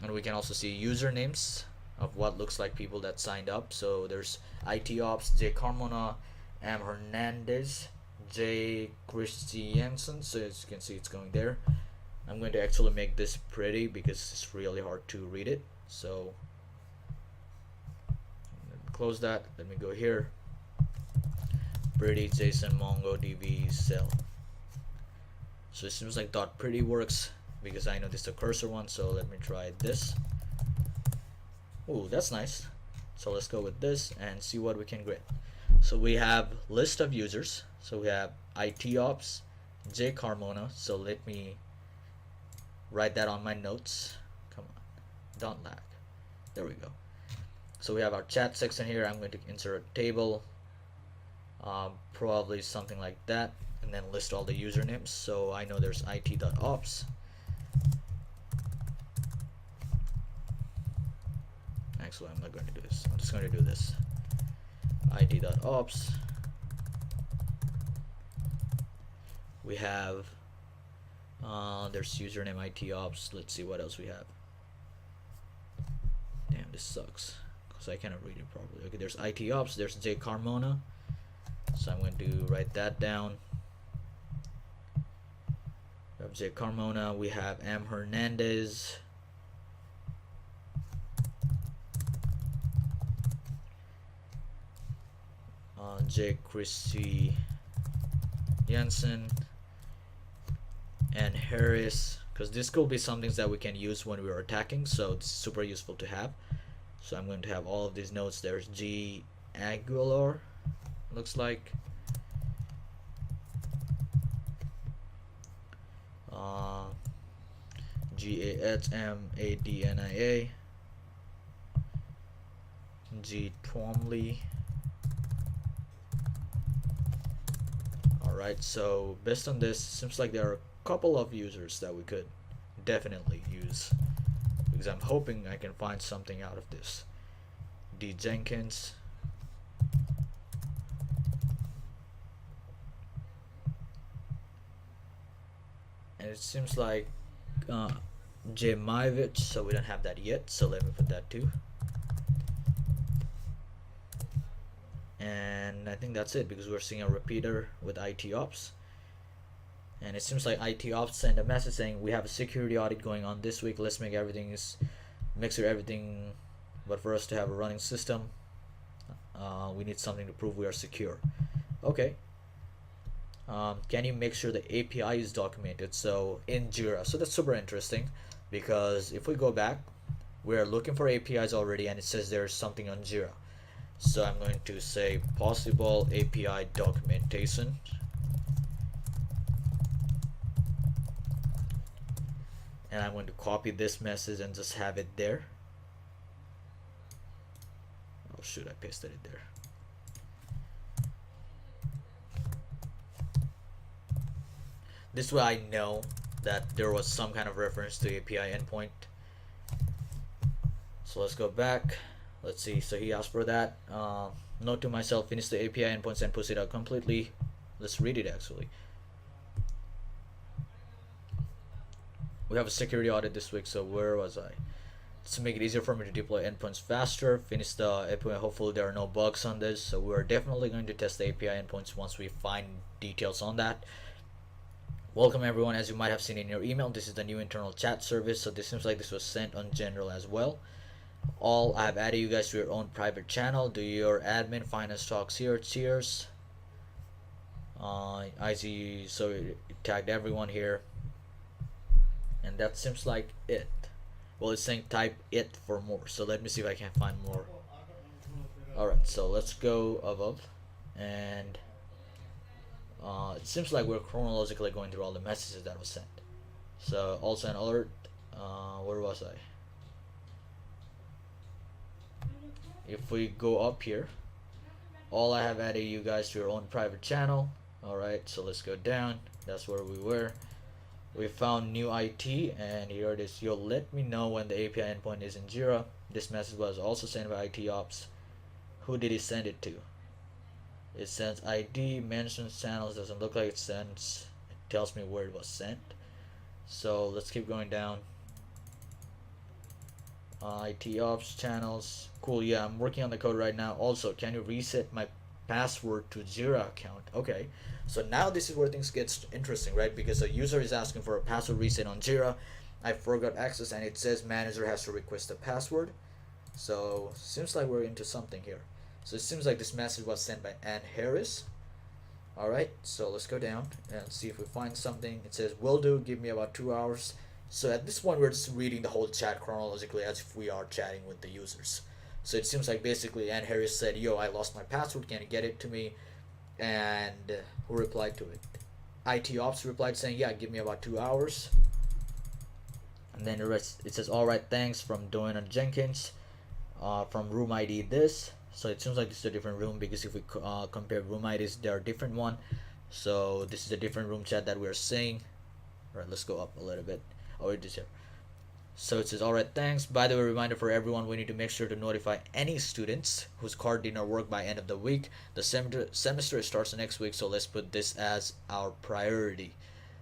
And we can also see usernames of what looks like people that signed up. So there's IT Ops, J Carmona, M Hernandez, J Christiansen. So as you can see, it's going there. I'm going to actually make this pretty because it's really hard to read it. So close that. Let me go here. Pretty JSON MongoDB cell. So it seems like .pretty works because I know this is the cursor one. So let me try this. Oh, that's nice. So let's go with this and see what we can get. So we have list of users. So we have IT Ops, J Carmona. So let me write that on my notes. Come on, don't lag. There we go. So we have our chat section here. I'm going to insert a table, probably something like that, and then list all the usernames. So I know there's it.ops. Actually, I'm not going to do this. I'm just going to do this. it.ops. We have there's username it.ops. Let's see what else we have. Damn, this sucks because I cannot read it properly. Okay, there's it.ops. There's J Carmona. So I'm going to write that down. We have J Carmona, we have M Hernandez, J Chrissy Jensen, and Harris, because this could be some things that we can use when we are attacking, so it's super useful to have. So I'm going to have all of these notes. There's G Aguilar, looks like, G-A-H-M-A-D-N-I-A, G Twomley. Alright, so based on this, seems like there are a couple of users that we could definitely use, because I'm hoping I can find something out of this. D Jenkins, and it seems like J Maivich, so we don't have that yet, so let me put that too. And I think that's it, because we're seeing a repeater with IT Ops. And it seems like IT Ops sent a message saying we have a security audit going on this week. Let's make make sure everything, but for us to have a running system, we need something to prove we are secure. Okay. Can you make sure the API is documented? So in Jira. So that's super interesting, because if we go back, we're looking for APIs already, and it says there's something on Jira. So I'm going to say possible API documentation. And I'm going to copy this message and just have it there. Oh shoot, I pasted it there. This way I know that there was some kind of reference to API endpoint. So let's go back. Let's see, so he asked for that. Note to myself, finish the API endpoints and push it out completely. Let's read it actually. We have a security audit this week, so where was I? To make it easier for me to deploy endpoints faster, finish the API. Hopefully there are no bugs on this, so we're definitely going to test the API endpoints once we find details on that. Welcome everyone. As you might have seen in your email, this is the new internal chat service, so this seems like this was sent on general as well. All, I've added you guys to your own private channel. Do your admin finance talks here. Cheers. I see, so it tagged everyone here, and that seems like it. Well, it's saying type it for more, so let me see if I can find more. Alright, so let's go above, and it seems like we're chronologically going through all the messages that was sent. So also an alert. Where was I? If we go up here, all I have added you guys to your own private channel. Alright, so let's go down. That's where we were. We found new IT, and here it is. You'll let me know when the API endpoint is in Jira. This message was also sent by IT Ops. Who did he send it to? It sends ID, mentions channels, doesn't look like it sends. It tells me where it was sent. So let's keep going down. IT Ops channels. Cool, yeah, I'm working on the code right now. Also, can you reset my password to Jira account? Okay, so now this is where things get interesting, right? Because a user is asking for a password reset on Jira. I forgot access, and it says manager has to request a password. So seems like we're into something here. So it seems like this message was sent by Ann Harris. Alright, so let's go down and see if we find something. It says will do, give me about 2 hours. So at this point we're just reading the whole chat chronologically as if we are chatting with the users. So it seems like basically Ann Harris said, yo, I lost my password, can you get it to me? And who replied to it? IT Ops replied saying, yeah, give me about 2 hours. And then the rest, it says, alright, thanks, from Doina Jenkins, from room ID this. So it seems like this is a different room, because if we compare room IDs, they are a different one. So this is a different room chat that we're seeing. Alright, let's go up a little bit. Oh, it is here. So it says, alright, thanks. By the way, reminder for everyone, we need to make sure to notify any students whose card did not work by end of the week. The semester starts next week, so let's put this as our priority.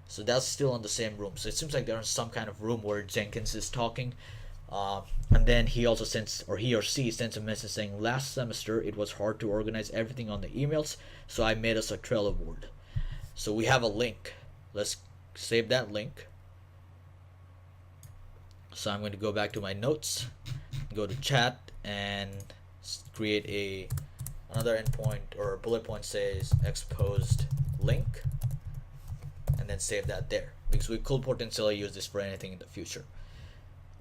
So that's still on the same room. So it seems like they're in some kind of room where Jenkins is talking. And then he also sends, or he or she sends a message saying, last semester it was hard to organize everything on the emails, so I made us a Trello board. So we have a link. Let's save that link. So I'm going to go back to my notes, go to chat, and create another endpoint, or bullet point says exposed link, and then save that there, because we could potentially use this for anything in the future.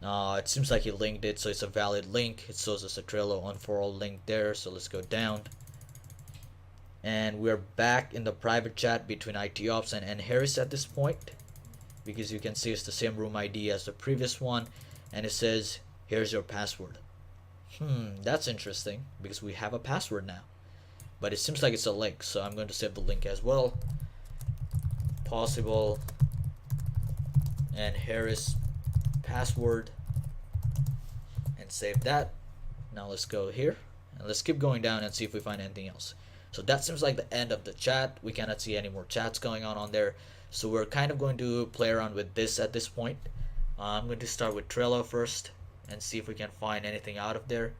It seems like he linked it, so it's a valid link. It shows us a Trello unfold link there. So let's go down, and we're back in the private chat between IT Ops and Harris at this point, because you can see it's the same room ID as the previous one, and it says here's your password. That's interesting, because we have a password now, but it seems like it's a link, so I'm going to save the link as well. Possible and Harris password, and save that. Now let's go here and let's keep going down and see if we find anything else. So that seems like the end of the chat. We cannot see any more chats going on there, so we're kind of going to play around with this at this point. I'm going to start with Trello first and see if we can find anything out of there.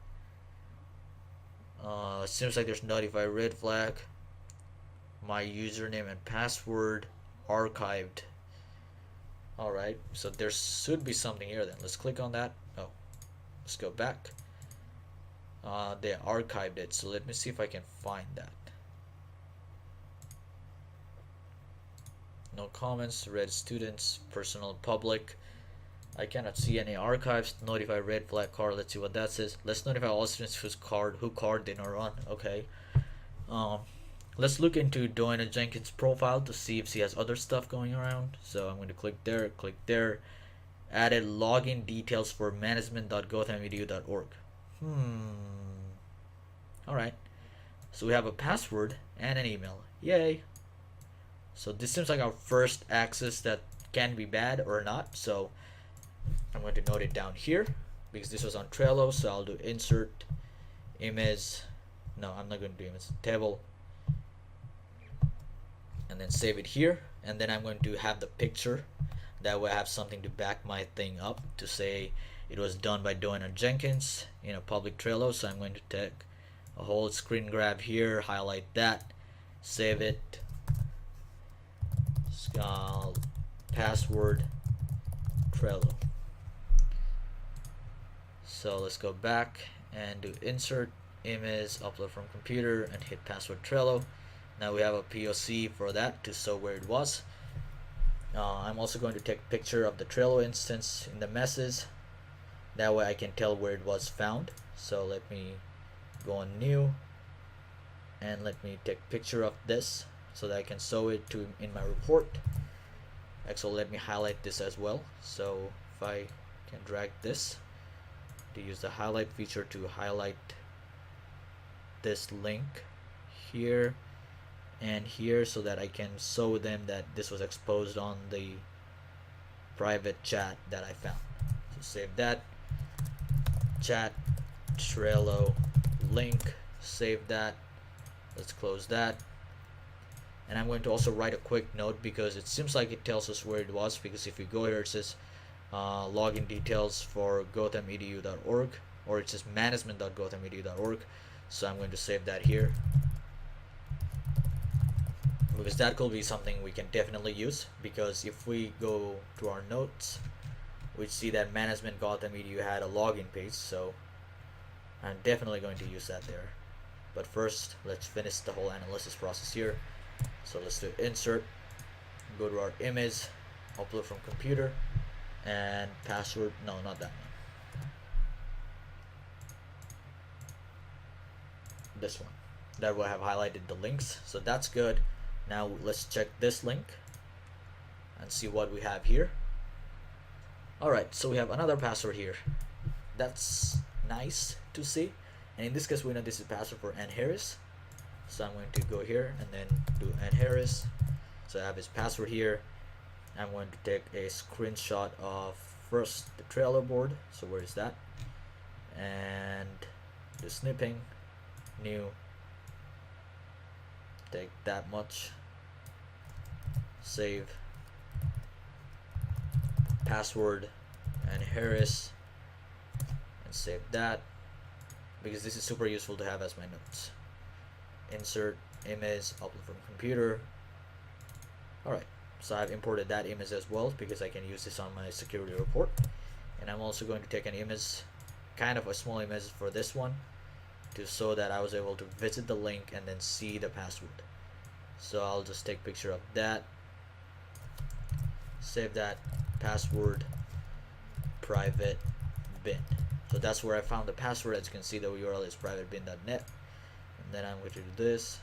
It seems like there's notify red flag, my username and password archived. Alright, so there should be something here then. Let's click on that. Oh, let's go back. They archived it, so let me see if I can find that. No comments, red students, personal public. I cannot see any archives. Notify red flag card. Let's see what that says. Let's notify all students who card did not run. Okay. Let's look into Doina Jenkins' profile to see if she has other stuff going around. So I'm going to click there. Added login details for management.gothamedu.org. Alright. So we have a password and an email. Yay. So this seems like our first access that can be bad or not. So I'm going to note it down here because this was on Trello. So I'll do insert image. No, I'm not going to do image. Table. And then save it here. And then I'm going to have the picture. That way I have something to back my thing up to say it was done by Doina Jenkins in a public Trello. So I'm going to take a whole screen grab here, highlight that, save it. Password Trello. So let's go back and do insert image, upload from computer, and hit password Trello. Now we have a POC for that to show where it was. I'm also going to take a picture of the Trello instance in the message. That way I can tell where it was found. So let me go on new and let me take a picture of this so that I can show it in my report. Actually, let me highlight this as well. So if I can drag this to use the highlight feature to highlight this link here and here so that I can show them that this was exposed on the private chat that I found. So save that, chat Trello link, save that. Let's close that. And I'm going to also write a quick note because it seems like it tells us where it was, because if you go here it says login details for gothamedu.org, or it says management.gothamedu.org. So I'm going to save that here because that could be something we can definitely use, because if we go to our notes we see that management Gotham Edu had a login page, so I'm definitely going to use that there. But first let's finish the whole analysis process here. So let's do insert, go to our image, upload from computer, and password, no, not that one, this one. That will have highlighted the links, so that's good. Now let's check this link and see what we have here. Alright, so we have another password here. That's nice to see, and in this case we know this is password for N Harris. So I'm going to go here and then do N Harris. So I have his password here. I'm going to take a screenshot of first the Trello board. So where is that? And do snipping, new, take that much, save, password, and Harris, and save that, because this is super useful to have as my notes. Insert image, upload from computer. Alright, so I've imported that image as well because I can use this on my security report. And I'm also going to take an image, kind of a small image for this one, to show that I was able to visit the link and then see the password. So I'll just take a picture of that, save that, password private bin. So that's where I found the password. As you can see, the URL is privatebin.net. And then I'm going to do this.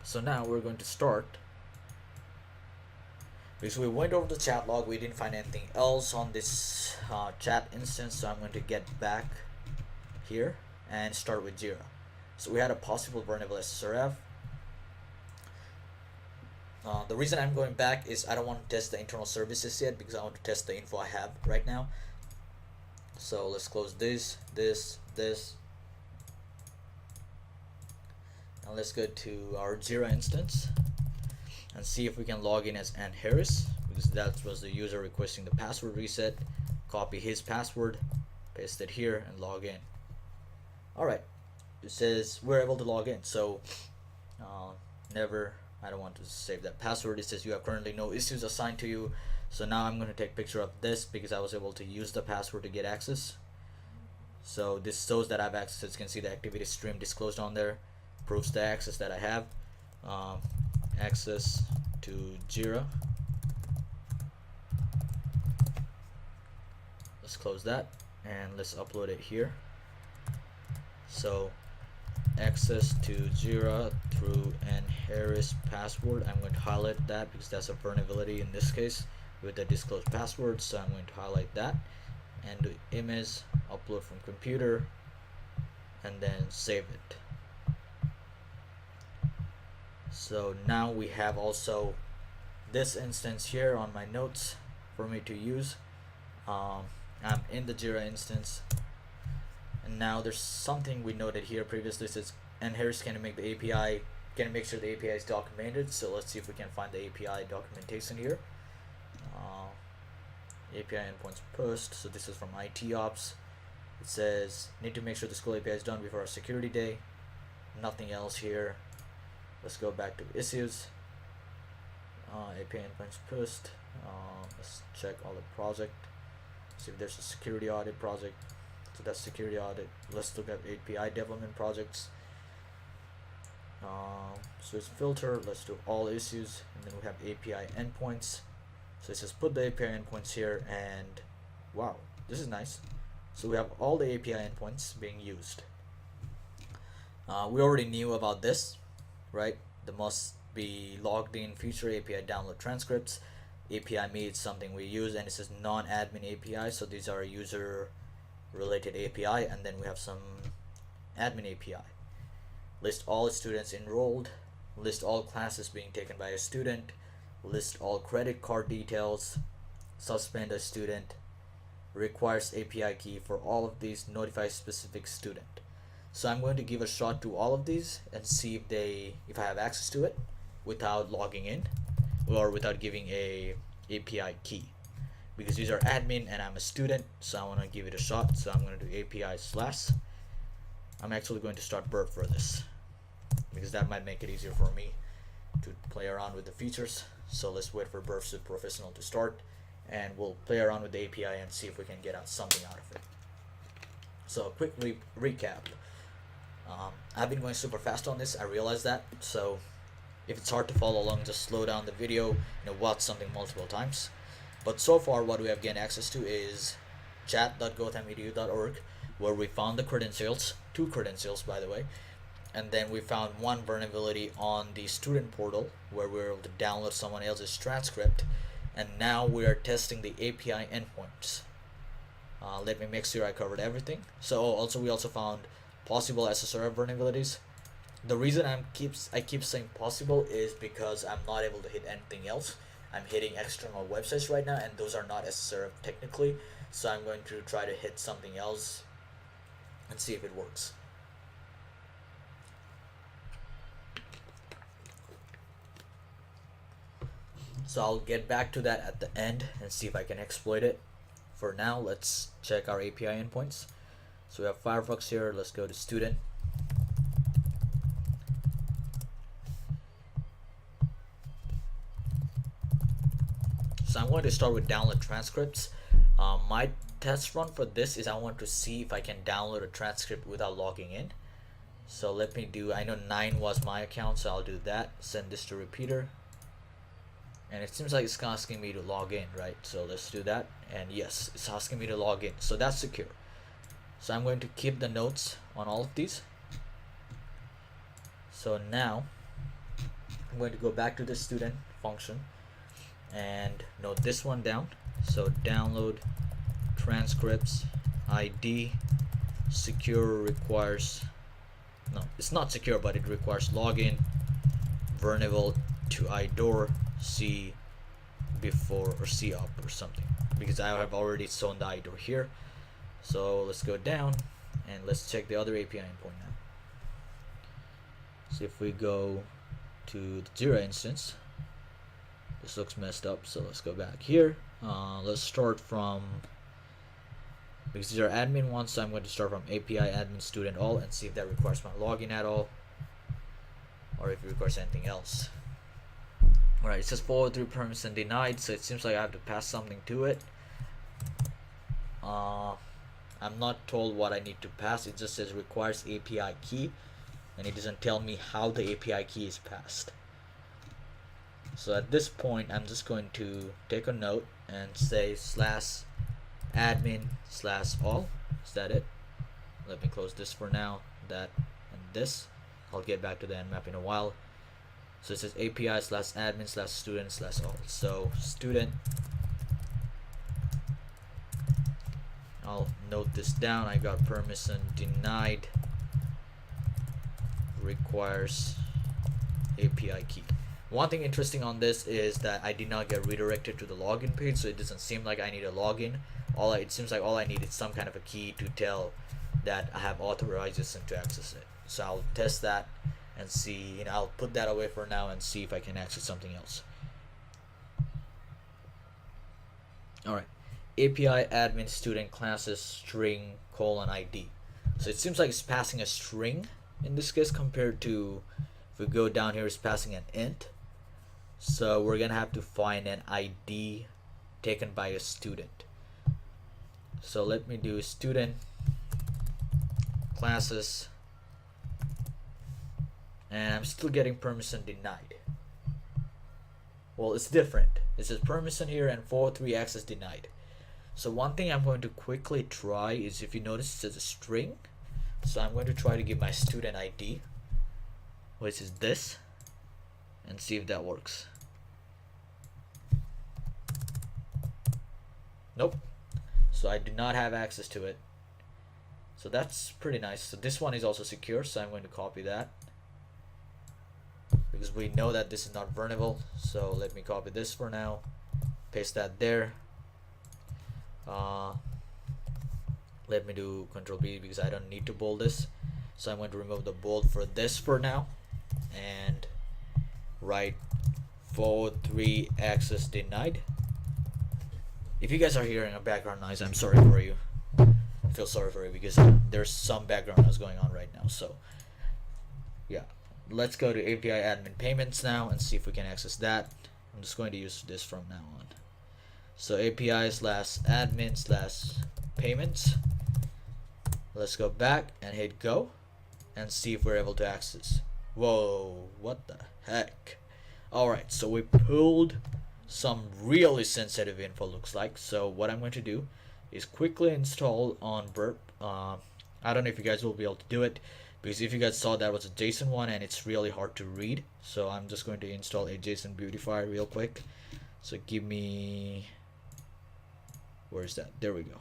So now we're going to start, because we went over the chat log, we didn't find anything else on this chat instance. So I'm going to get back here and start with Jira. So we had a possible vulnerable SSRF. The reason I'm going back is I don't want to test the internal services yet, because I want to test the info I have right now. So let's close this, and let's go to our Jira instance and see if we can log in as Ann Harris, because that was the user requesting the password reset. Copy his password, paste it here, and log in. Alright, it says we're able to log in. So I don't want to save that password. It says you have currently no issues assigned to you. So now I'm going to take a picture of this because I was able to use the password to get access. So this shows that I have access. As you can see, the activity stream disclosed on there proves the access that I have. Access to Jira. Let's close that and let's upload it here. So access to Jira through Ann Harris password. I'm going to highlight that because that's a vulnerability in this case with the disclosed password. So I'm going to highlight that and do image, upload from computer, and then save it. So now we have also this instance here on my notes for me to use. I'm in the Jira instance. And now there's something we noted here previously. It says Ann Harris can make the API, can make sure the API is documented. So let's see if we can find the API documentation here. API endpoints post. So this is from IT Ops. It says need to make sure the school API is done before our security day. Nothing else here. Let's go back to issues. API endpoints post. Let's check all the project. See if there's a security audit project. So that's security audit. Let's look at API development projects. So it's filter. Let's do all issues, and then we have API endpoints. So it says put the API endpoints here, and wow, this is nice. So we have all the API endpoints being used. We already knew about this, right? There must be logged in future API download transcripts. API me is something we use, and it says non-admin API. So these are user related API, and then we have some admin API. List all students enrolled, list all classes being taken by a student, list all credit card details, suspend a student, requires API key for all of these, notify specific student. So I'm going to give a shot to all of these and see if I have access to it without logging in or without giving a API key, because these are admin and I'm a student, so I want to give it a shot. So I'm going to do API /. I'm actually going to start Burp for this because that might make it easier for me to play around with the features. So let's wait for Burp Suite Professional to start, and we'll play around with the API and see if we can get out something out of it. So a quick recap. I've been going super fast on this, I realize that, so if it's hard to follow along, just slow down the video, watch something multiple times. But so far what we have gained access to is chat.gothamedu.org, where we found the credentials, 2 credentials by the way, and then we found one vulnerability on the student portal where we were able to download someone else's transcript, and now we are testing the API endpoints. Let me make sure I covered everything. So also we also found possible SSRF vulnerabilities. The reason I keep saying possible is because I'm not able to hit anything else. I'm hitting external websites right now, and those are not SSRF technically. So I'm going to try to hit something else and see if it works. So I'll get back to that at the end and see if I can exploit it. For now, let's check our API endpoints. So we have Firefox here. Let's go to student. So I'm going to start with download transcripts. My test run for this is I want to see if I can download a transcript without logging in. So let me do, I know 9 was my account, so I'll do that. Send this to repeater. And it seems like it's asking me to log in, right? So let's do that. And yes, it's asking me to log in. So that's secure. So I'm going to keep the notes on all of these. So now I'm going to go back to the student function and note this one down. So download transcripts ID secure requires, no, it's not secure, but it requires login Vernival to iDoor C before or C up or something, because I have already shown the iDoor here. So let's go down and let's check the other API endpoint now. So if we go to the Jira instance, this looks messed up, so let's go back here. Let's start from, because these are admin ones, so I'm going to start from API admin student all and see if that requires my login at all, or if it requires anything else. Alright, it says forward through permission denied, so it seems like I have to pass something to it. I'm not told what I need to pass. It just says requires API key, and it doesn't tell me how the API key is passed. So at this point, I'm just going to take a note and say /admin/all. Is that it? Let me close this for now. That and this. I'll get back to the nmap in a while. So it says API/admin/student/all. So student. I'll note this down. I got permission denied. Requires API key. One thing interesting on this is that I did not get redirected to the login page, so it doesn't seem like I need a login. It seems like all I need is some kind of a key to tell that I have authorization to access it. So I'll test that and see. I'll put that away for now and see if I can access something else. All right. API admin student classes string :ID. So it seems like it's passing a string in this case, compared to if we go down here, it's passing an int. So we're gonna have to find an ID taken by a student. So let me do student classes, and I'm still getting permission denied. Well, it's different. It says permission here and 403 access denied. So one thing I'm going to quickly try is, if you notice, it says a string. So I'm going to try to give my student ID, which is this, and see if that works. Nope. So I do not have access to it. So that's pretty nice. So this one is also secure, so I'm going to copy that, because we know that this is not vulnerable. So let me copy this for now, paste that there. Let me do Control B because I don't need to bold this. So I'm going to remove the bold for this for now, and write 403 access denied. If you guys are hearing a background noise, I'm sorry for you. I feel sorry for you because there's some background noise going on right now. So yeah, let's go to API admin payments now and see if we can access that. I'm just going to use this from now on. So API/admin/payments. Let's go back and hit go and see if we're able to access. Whoa, what the heck? Alright, so we pulled some really sensitive info, looks like. So what I'm going to do is quickly install on Burp. I don't know if you guys will be able to do it, because if you guys saw, that was a JSON one and it's really hard to read. So I'm just going to install a JSON beautifier real quick. So give me, where's that? There we go.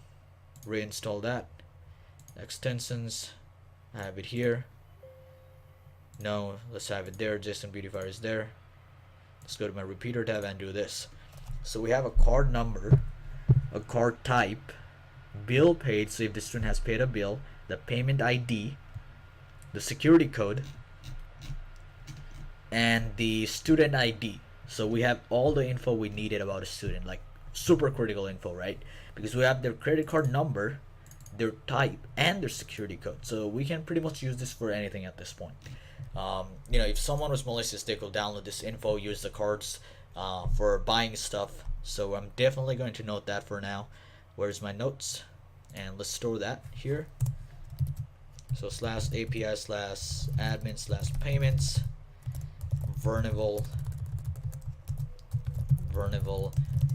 Reinstall that. Extensions, I have it here. No, let's have it there. JSON beautifier is there. Let's go to my repeater tab and do this. So we have a card number, a card type, bill paid, so if the student has paid a bill, the payment ID, the security code, and the student ID. So we have all the info we needed about a student, like super critical info, right? Because we have their credit card number, their type, and their security code. So we can pretty much use this for anything at this point. If someone was malicious, they could download this info, use the cards for buying stuff. So I'm definitely going to note that for now. Where's my notes? And let's store that here. So slash API slash admin slash payments vulnerable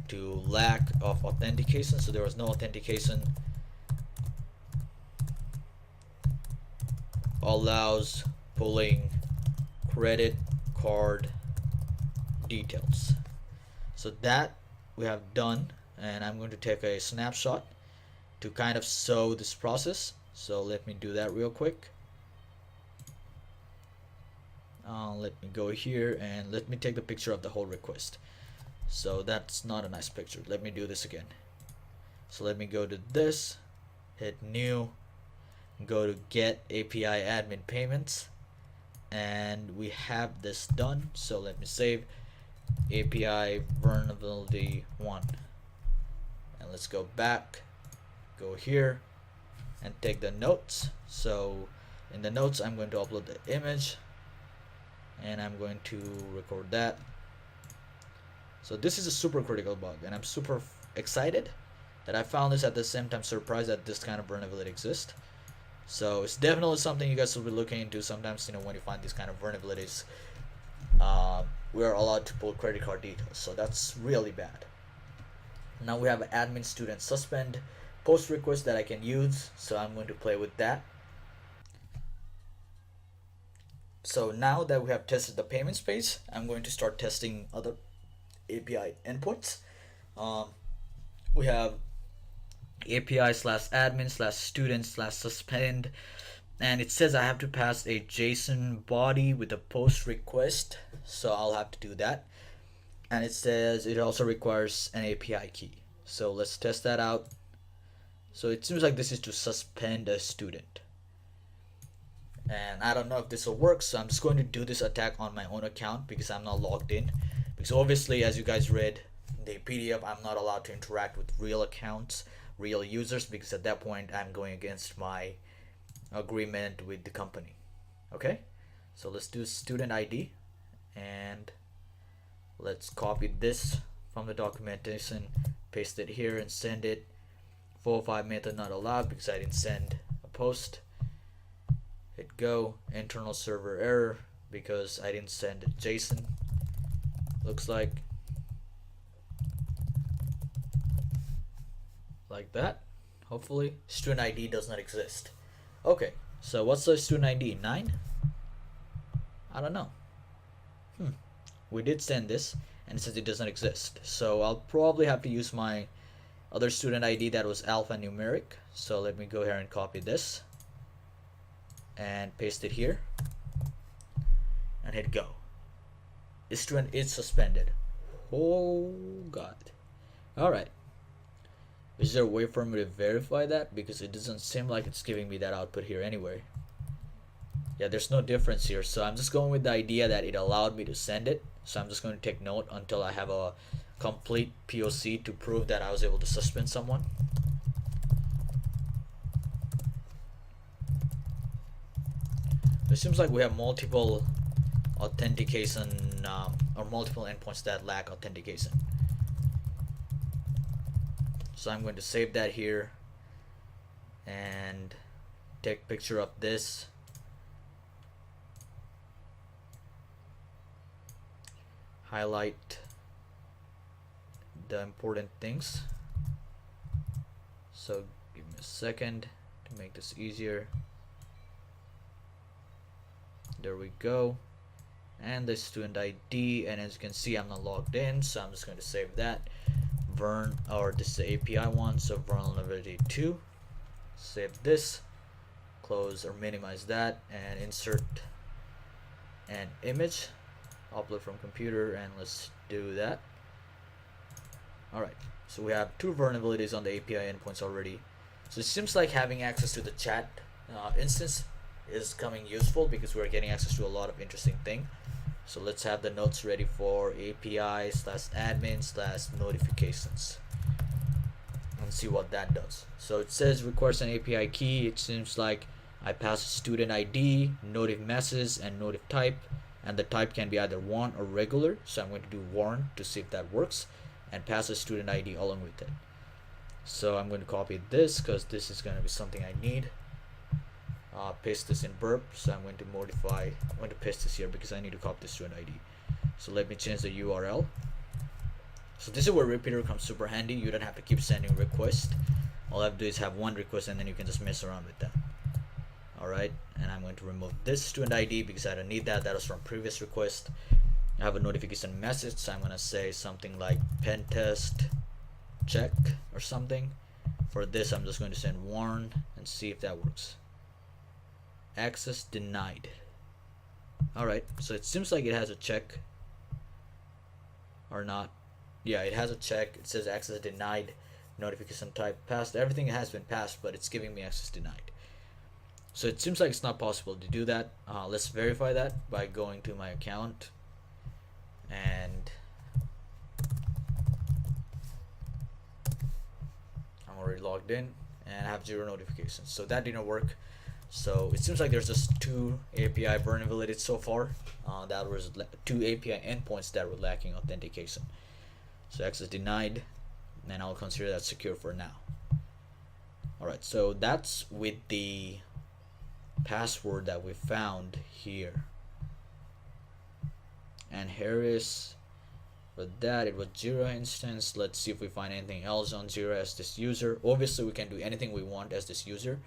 to lack of authentication. So there was no authentication. Allows pulling credit card details. So that we have done, and I'm going to take a snapshot to kind of show this process. So let me do that real quick. Let me go here and let me take the picture of the whole request. So that's not a nice picture. Let me do this again. So let me go to this, hit new, go to get API admin payments, and we have this done. So let me save API vulnerability 1, and let's go back, go here and take the notes. So in the notes I'm going to upload the image and I'm going to record that. So this is a super critical bug, and I'm super excited that I found this, at the same time surprised that this kind of vulnerability exists. So it's definitely something you guys will be looking into. Sometimes when you find these kind of vulnerabilities, we're allowed to pull credit card details, so that's really bad. Now we have an admin student suspend post request that I can use, so I'm going to play with that. So now that we have tested the payment space, I'm going to start testing other API endpoints. We have API slash admin slash student slash suspend, and it says I have to pass a JSON body with a post request, so I'll have to do that. And it says it also requires an API key, so let's test that out. So it seems like this is to suspend a student, and I don't know if this will work, so I'm just going to do this attack on my own account because I'm not logged in, because obviously, as you guys read the PDF, I'm not allowed to interact with real accounts, real users, because at that point I'm going against my agreement with the company. Okay, so let's do student ID, and let's copy this from the documentation, paste it here and send it. 405 method not allowed because I didn't send a post. Hit go. Internal server error because I didn't send a JSON. Looks like that. Hopefully student ID does not exist. Okay, so what's the student ID? 9? I don't know. We did send this and it says it does not exist, so I'll probably have to use my other student ID that was alphanumeric. So let me go here and copy this and paste it here and hit go. This student is suspended. Oh god. Alright, is there a way for me to verify that? Because it doesn't seem like it's giving me that output here anyway. Yeah, there's no difference here, so I'm just going with the idea that it allowed me to send it. So I'm just going to take note until I have a complete POC to prove that I was able to suspend someone. It seems like we have multiple authentication or multiple endpoints that lack authentication. So I'm going to save that here and take a picture of this. Highlight the important things. So give me a second to make this easier. There we go. And the student ID, and as you can see I'm not logged in, so I'm just going to save that. This is the API one, so vulnerability 2. Save this, close or minimize that, and insert an image, upload from computer, and let's do that. Alright, so we have 2 vulnerabilities on the API endpoints already. So it seems like having access to the chat instance is coming useful because we're getting access to a lot of interesting things. So let's have the notes ready for API slash admin slash notifications and see what that does. So it says requires an API key. It seems like I pass a student ID, notif message, and notif type, and the type can be either warn or regular. So I'm going to do warn to see if that works, and pass a student ID along with it. So I'm going to copy this because this is going to be something I need. Paste this in burp. So I'm going to paste this here because I need to copy the student ID. So let me change the URL. So this is where repeater comes super handy. You don't have to keep sending requests. All I have to do is have one request and then you can just mess around with that. Alright, and I'm going to remove this student ID because I don't need that. That was from previous request. I have a notification message, so I'm going to say something like pen test check or something. For this, I'm just going to send warn and see if that works. Access denied. Alright, so it seems like it has a check or not. Yeah, it has a check. It says access denied, notification type passed. Everything has been passed, but it's giving me access denied. So it seems like it's not possible to do that. Let's verify that by going to my account, and I'm already logged in and I have 0 notifications. So that didn't work. So it seems like there's just 2 API vulnerabilities so far. That was 2 API endpoints that were lacking authentication. So access denied, and I'll consider that secure for now. Alright, so that's with the password that we found here. And here is for that, it was Jira instance. Let's see if we find anything else on Jira as this user. Obviously we can do anything we want as this user,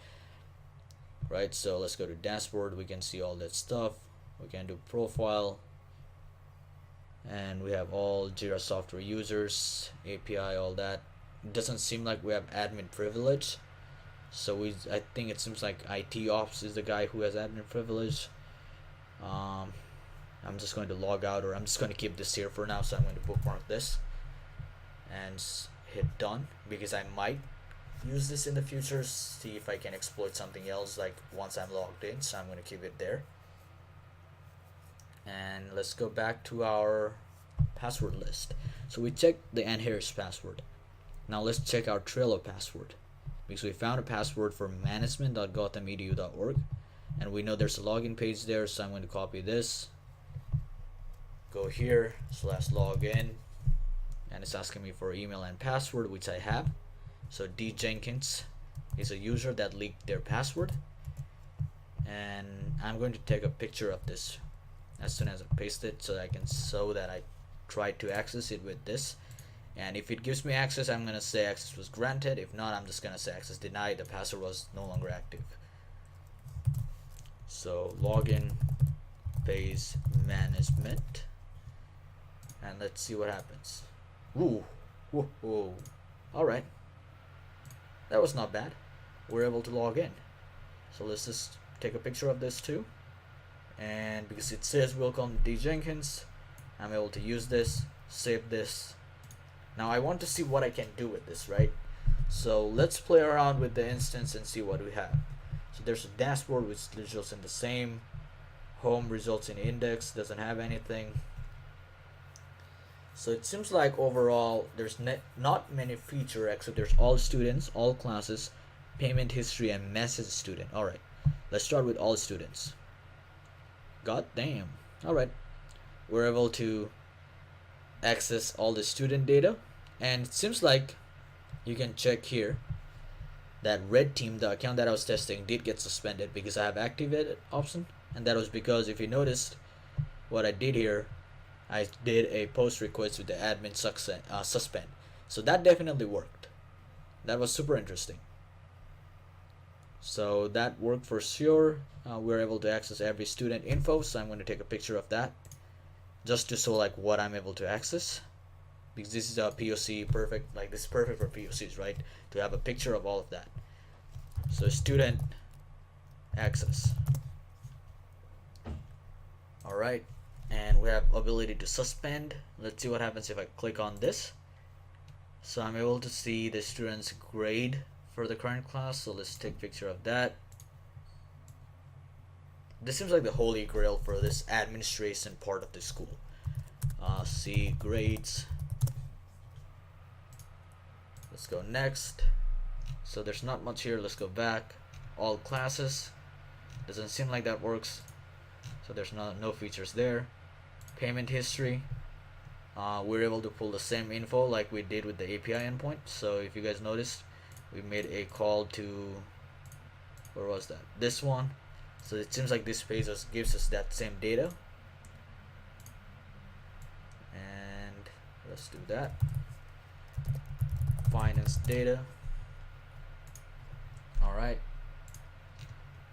right? So let's go to dashboard. We can see all that stuff. We can do profile, and we have all Jira software users, API, all that. It doesn't seem like we have admin privilege, so I think it seems like IT ops is the guy who has admin privilege. I'm just going to log out, or I'm just going to keep this here for now. So I'm going to bookmark this and hit done, because I might use this in the future, see if I can exploit something else like once I'm logged in. So I'm going to keep it there. And let's go back to our password list. So we checked the Ann Harris password. Now let's check our Trello password, because we found a password for management.gotham.edu.org, and we know there's a login page there. So I'm going to copy this, go here /login, and it's asking me for email and password, which I have. So D Jenkins is a user that leaked their password, and I'm going to take a picture of this as soon as I paste it, so I can show that I tried to access it with this. And if it gives me access, I'm gonna say access was granted. If not, I'm just gonna say access denied. The password was no longer active. So login page management, and let's see what happens. Ooh, whoa, whoa. All right, that was not bad. We're able to log in. So let's just take a picture of this too. And because it says welcome D Jenkins, I'm able to use this, save this. Now I want to see what I can do with this, right? So let's play around with the instance and see what we have. So there's a dashboard which results in the same. Home results in index, doesn't have anything. So it seems like overall there's not many features, except there's all students, all classes, payment history, and message student. Alright, let's start with all students. God damn. Alright, we're able to access all the student data, and it seems like you can check here that red team, the account that I was testing, did get suspended because I have activated option, and that was because if you noticed what I did here, I did a post request with the admin suspend. So that definitely worked. That was super interesting. So that worked for sure. We're able to access every student info, so I'm going to take a picture of that just to show like what I'm able to access, because this is a POC perfect, like this is perfect for POCs, right? To have a picture of all of that. So student access. Alright, and we have ability to suspend. Let's see what happens if I click on this. So I'm able to see the student's grade for the current class. So let's take a picture of that. this seems like the holy grail for this administration part of the school. See grades. Let's go next. So there's not much here. Let's go back. All classes. Doesn't seem like that works. So there's no features there. Payment history. We're able to pull the same info like we did with the API endpoint. So if you guys noticed, we made a call to, where was that? This one. So it seems like this page gives us that same data. And let's do that. Finance data. Alright.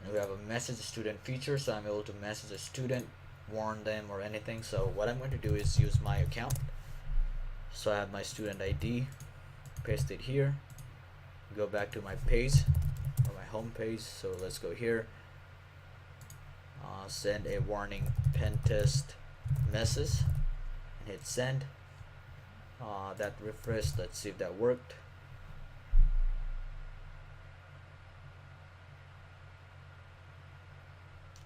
And we have a message student feature, so I'm able to message a student, warn them or anything. So what I'm going to do is use my account. So I have my student ID, paste it here, go back to my page or my home page. So let's go here, send a warning pen test message and hit send. That refreshed. Let's see if that worked.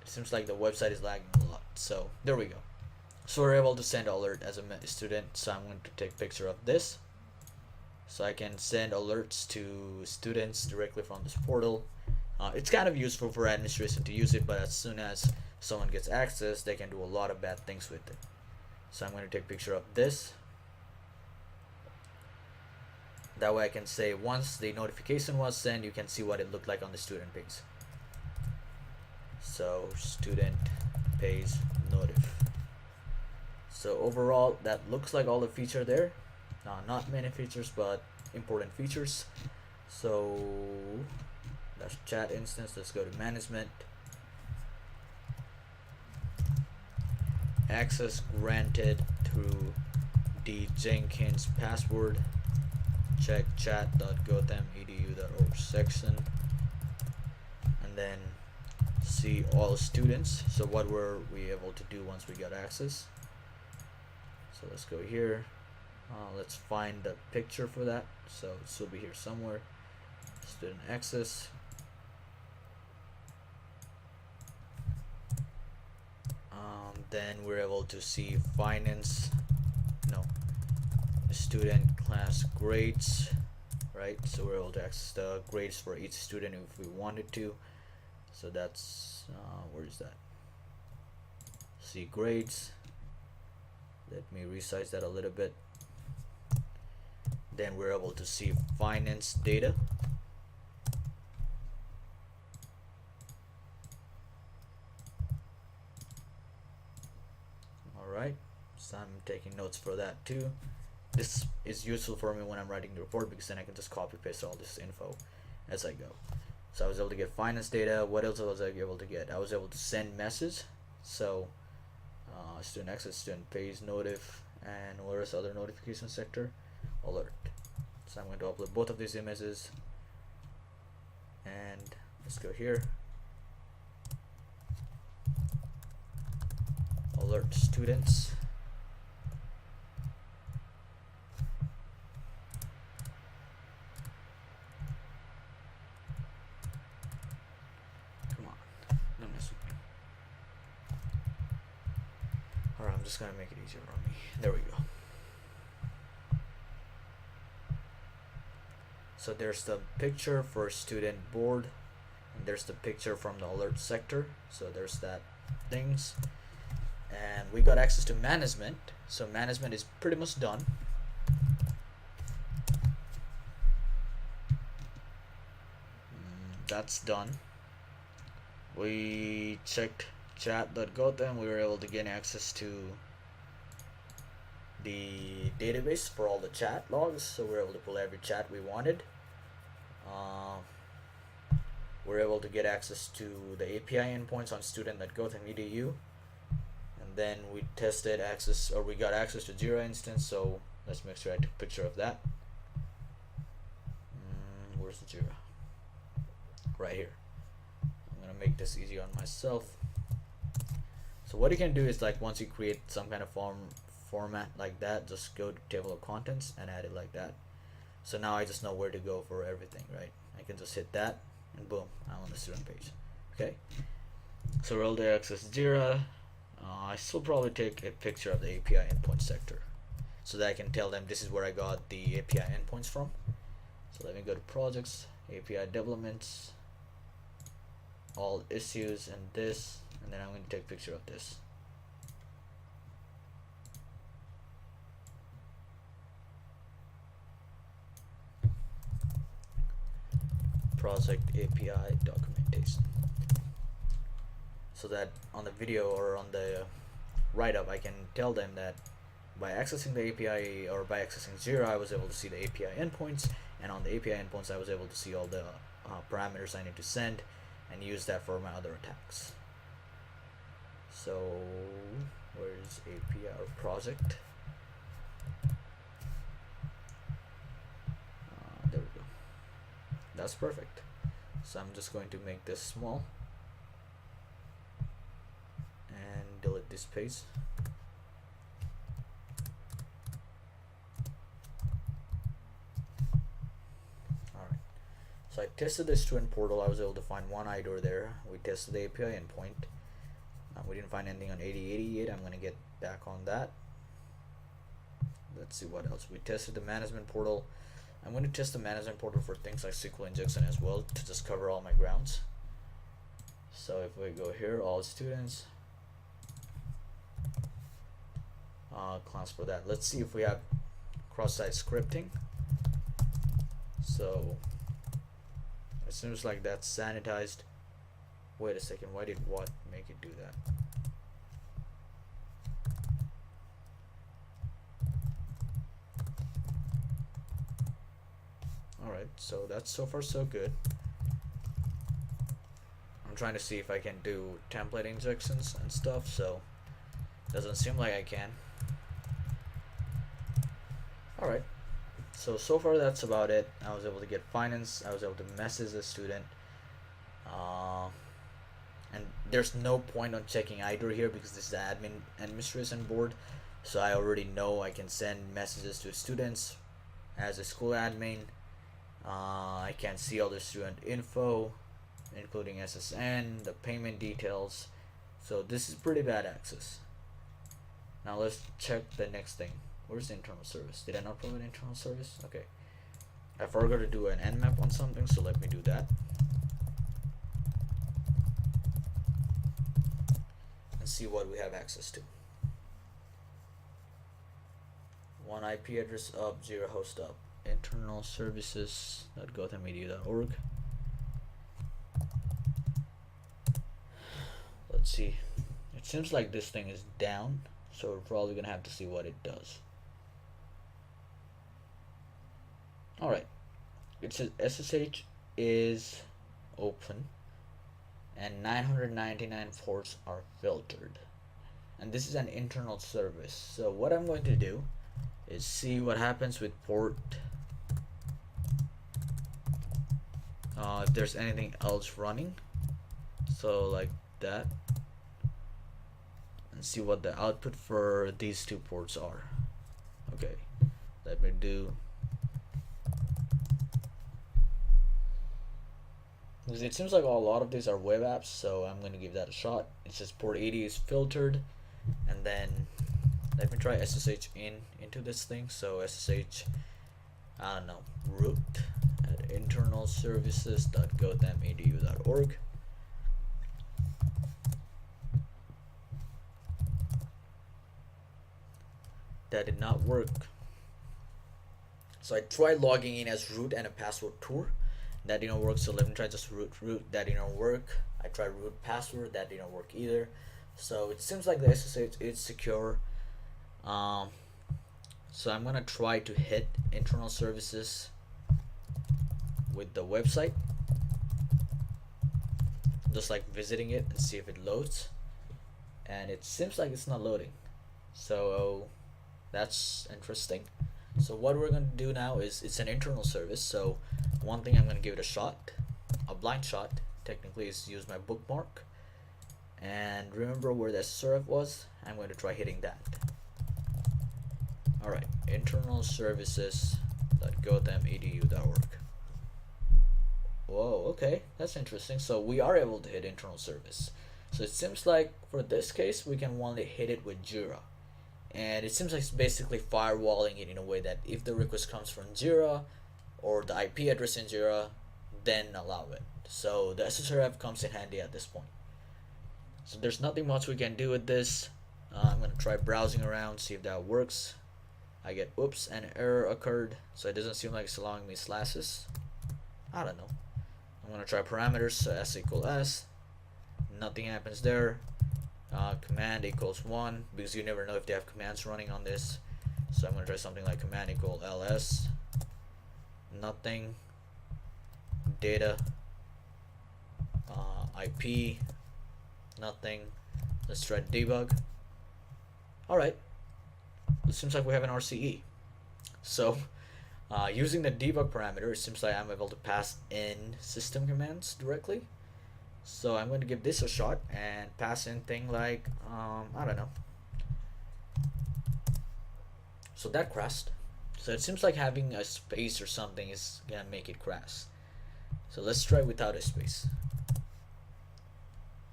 It seems like the website is lagging a lot. So there we go. So we're able to send alert as a student. So I'm going to take a picture of this, so I can send alerts to students directly from this portal. It's kind of useful for administration to use it, but as soon as someone gets access, they can do a lot of bad things with it. So I'm going to take a picture of this. That way I can say once the notification was sent, you can see what it looked like on the student page. So student page notif. So overall, that looks like all the feature there. Not many features, but important features. So that's chat instance. Let's go to management. Access granted through the Jenkins password. Check chat.gotham.edu.org section, and then see all students. So what were we able to do once we got access? So let's go here. Let's find the picture for that. So it should be here somewhere. Student access. Then we're able to see student class grades, right? So we're able to access the grades for each student if we wanted to. So that's where is that? See grades. Let me resize that a little bit. Then we're able to see finance data. Alright, so I'm taking notes for that too. This is useful for me when I'm writing the report, because then I can just copy paste all this info as I go. So I was able to get finance data. What else was I able to get? I was able to send message. So student access, student page notif, and what is other notification sector? Alert. So I'm going to upload both of these images, and let's go here. Alert students. Come on, don't mess with me. Alright, I'm just gonna make it easier on me. There we go. So there's the picture for student board, and there's the picture from the alert sector. So there's that things. And we got access to management. So management is pretty much done. That's done. We checked chat.gotham. We were able to gain access to the database for all the chat logs. So we're able to pull every chat we wanted. We're able to get access to the API endpoints on student.gotham.edu. Then we tested access, or we got access to Jira instance. So let's make sure I took a picture of that. Where's the Jira? Right here. I'm gonna make this easier on myself. So what you can do is, like, once you create some kind of format like that, just go to table of contents and add it like that. So now I just know where to go for everything, right? I can just hit that and boom, I'm on the student page. Okay. So rel to access Jira. I still probably take a picture of the API endpoint sector so that I can tell them this is where I got the API endpoints from. So let me go to projects, API developments, all issues, and this, and then I'm going to take a picture of this. Project API documentation, so that on the video or on the write-up I can tell them that by accessing the API or by accessing Jira I was able to see the API endpoints, and on the API endpoints I was able to see all the parameters I need to send and use that for my other attacks. So where's API or project? There we go. That's perfect. So I'm just going to make this small and delete this page. Alright, so I tested the student portal. I was able to find one IDOR there. We tested the API endpoint. We didn't find anything on 8088. I'm going to get back on that. Let's see what else. We tested the management portal. I'm going to test the management portal for things like SQL injection as well to just cover all my grounds. So if we go here, all students, class for that. Let's see if we have cross-site scripting. So it seems like that's sanitized. Wait a second, why did what make it do that? Alright, so that's so far so good. I'm trying to see if I can do template injections and stuff, so doesn't seem like I can. Alright, so far that's about it. I was able to get finance, I was able to message the student, and there's no point on checking IDOR here because this is the administration board, so I already know I can send messages to students as a school admin. I can see all the student info, including SSN, the payment details. So this is pretty bad access. Now let's check the next thing. Where's the internal service? Did I not provide internal service? Okay. I forgot to do an nmap on something, so let me do that. And see what we have access to. One IP address up, 0 host up. Internal services.gothamedu.org. Let's see. It seems like this thing is down, so we're probably gonna have to see what it does. Alright, it says SSH is open and 999 ports are filtered, and this is an internal service. So what I'm going to do is see what happens with port, if there's anything else running, so like that, and see what the output for these two ports are. Okay, let me do, because it seems like a lot of these are web apps, so I'm going to give that a shot. It says port 80 is filtered, and then let me try SSH into this thing. So SSH, I don't know, root at internalservices.gothamedu.org. That did not work. So I tried logging in as root and a password tour. That didn't work, so let me try just root. That didn't work. I tried root password. That didn't work either. So it seems like the SSH is secure. So I'm gonna try to hit internal services with the website, just like visiting it, and see if it loads, and it seems like it's not loading, so that's interesting. So what we're going to do now is, it's an internal service, so one thing I'm going to give it a shot, a blind shot technically, is use my bookmark, and remember where the SRF was. I'm going to try hitting that. Alright, internalservices.gothamedu.org. Whoa, okay, that's interesting. So we are able to hit internal service. So it seems like for this case we can only hit it with Jira, and it seems like it's basically firewalling it in a way that if the request comes from Jira or the IP address in Jira, then allow it. So the SSRF comes in handy at this point. So there's nothing much we can do with this. I'm gonna try browsing around, see if that works. I get oops, an error occurred, so it doesn't seem like it's allowing me slashes. I don't know. I'm gonna try parameters, so s equal s. Nothing happens there. Command equals 1, because you never know if they have commands running on this. So I'm gonna try something like command equal ls. Nothing. Data. IP. Nothing. Let's try debug. Alright. It seems like we have an RCE. So using the debug parameter, it seems like I'm able to pass in system commands directly. So I'm going to give this a shot and pass in thing like I don't know. So that crashed. So it seems like having a space or something is gonna make it crash. So let's try without a space.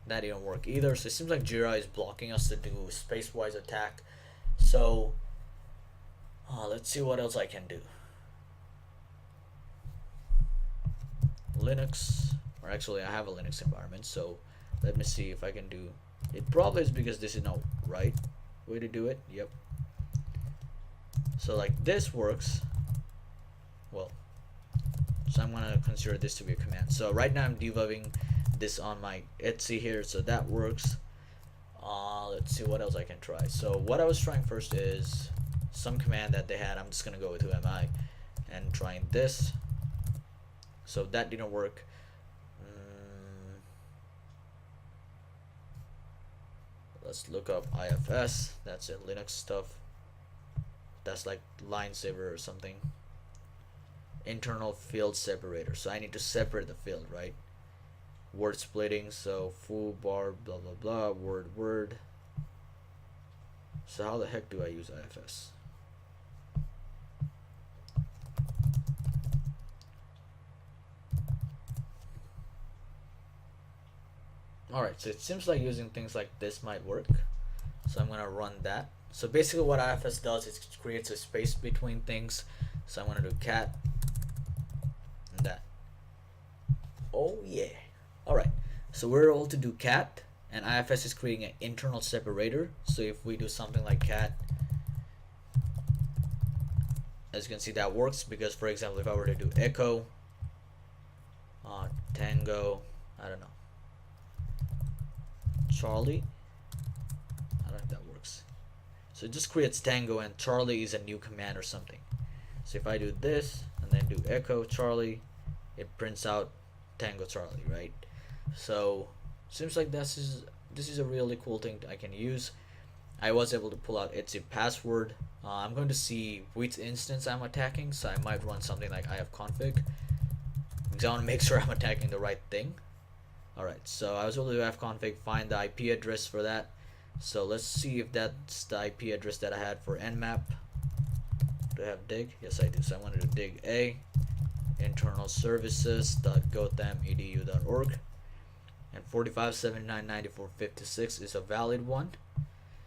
That didn't work either. So it seems like Jira is blocking us to do space-wise attack. So let's see what else I can do. Linux, or actually I have a Linux environment, so let me see if I can do it. Probably is because this is not right way to do it. Yep. So like this works well, so I'm gonna consider this to be a command. So right now I'm debugging this on my Etsy here, so that works. Let's see what else I can try. So what I was trying first is some command that they had. I'm just gonna go with who am I and trying this. So that didn't work. Let's look up IFS. That's it, Linux stuff. That's like line saver or something. Internal field separator. So I need to separate the field, right? Word splitting. So foo bar blah blah blah word. So how the heck do I use IFS? Alright, so it seems like using things like this might work. So I'm gonna run that. So basically what IFS does is it creates a space between things. So I'm gonna do cat and that. Oh yeah. Alright, so we're able to do cat, and IFS is creating an internal separator. So if we do something like cat, as you can see, that works, because for example if I were to do echo tango, I don't know, Charlie, I don't know if that works. So it just creates tango, and Charlie is a new command or something. So if I do this and then do echo Charlie, it prints out tango Charlie, right? So seems like this is a really cool thing I can use. I was able to pull out Etsy password. I'm going to see which instance I'm attacking, so I might run something like ifconfig, because I want to make sure I'm attacking the right thing. Alright, so I was able to do ifconfig, find the IP address for that. So let's see if that's the IP address that I had for nmap. Do I have dig? Yes I do. So I wanted to dig a internal services.gotham.edu.org, and 45799456 is a valid one.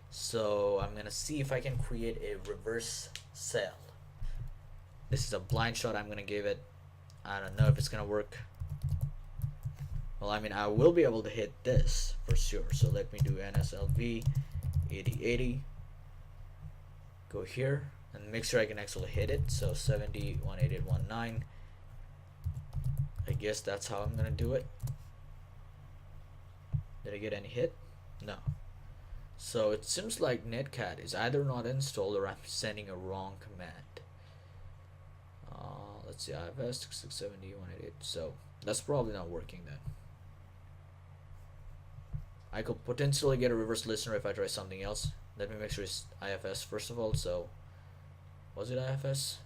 So I'm gonna see if I can create a reverse cell. This is a blind shot I'm gonna give it. I don't know if it's gonna work. Well, I mean, I will be able to hit this for sure. So let me do NSLV 8080. Go here and make sure I can actually hit it. So 70.188.19. I guess that's how I'm gonna do it. Did I get any hit? No. So it seems like netcat is either not installed or I'm sending a wrong command. Let's see, IFS 670.188. So that's probably not working then. I could potentially get a reverse listener if I try something else. Let me make sure it's IFS first of all. So was it IFS?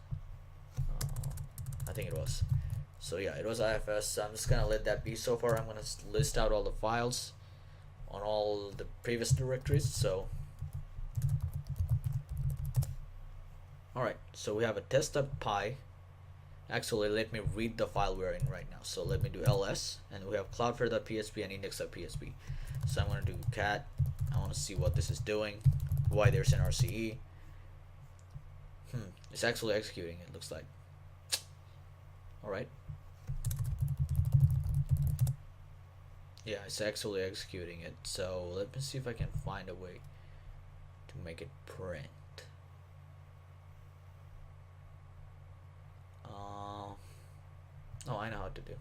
I think it was. So yeah, it was IFS. So I'm just gonna let that be. So far I'm gonna list out all the files on all the previous directories. So alright, so we have a test.py. Actually, let me read the file we're in right now. So let me do ls, and we have cloudflare.php and index.php. So I'm going to do cat. I want to see what this is doing, why there's an RCE. It's actually executing, it looks like. Alright. Yeah, it's actually executing it. So let me see if I can find a way to make it print. Oh, I know how to do.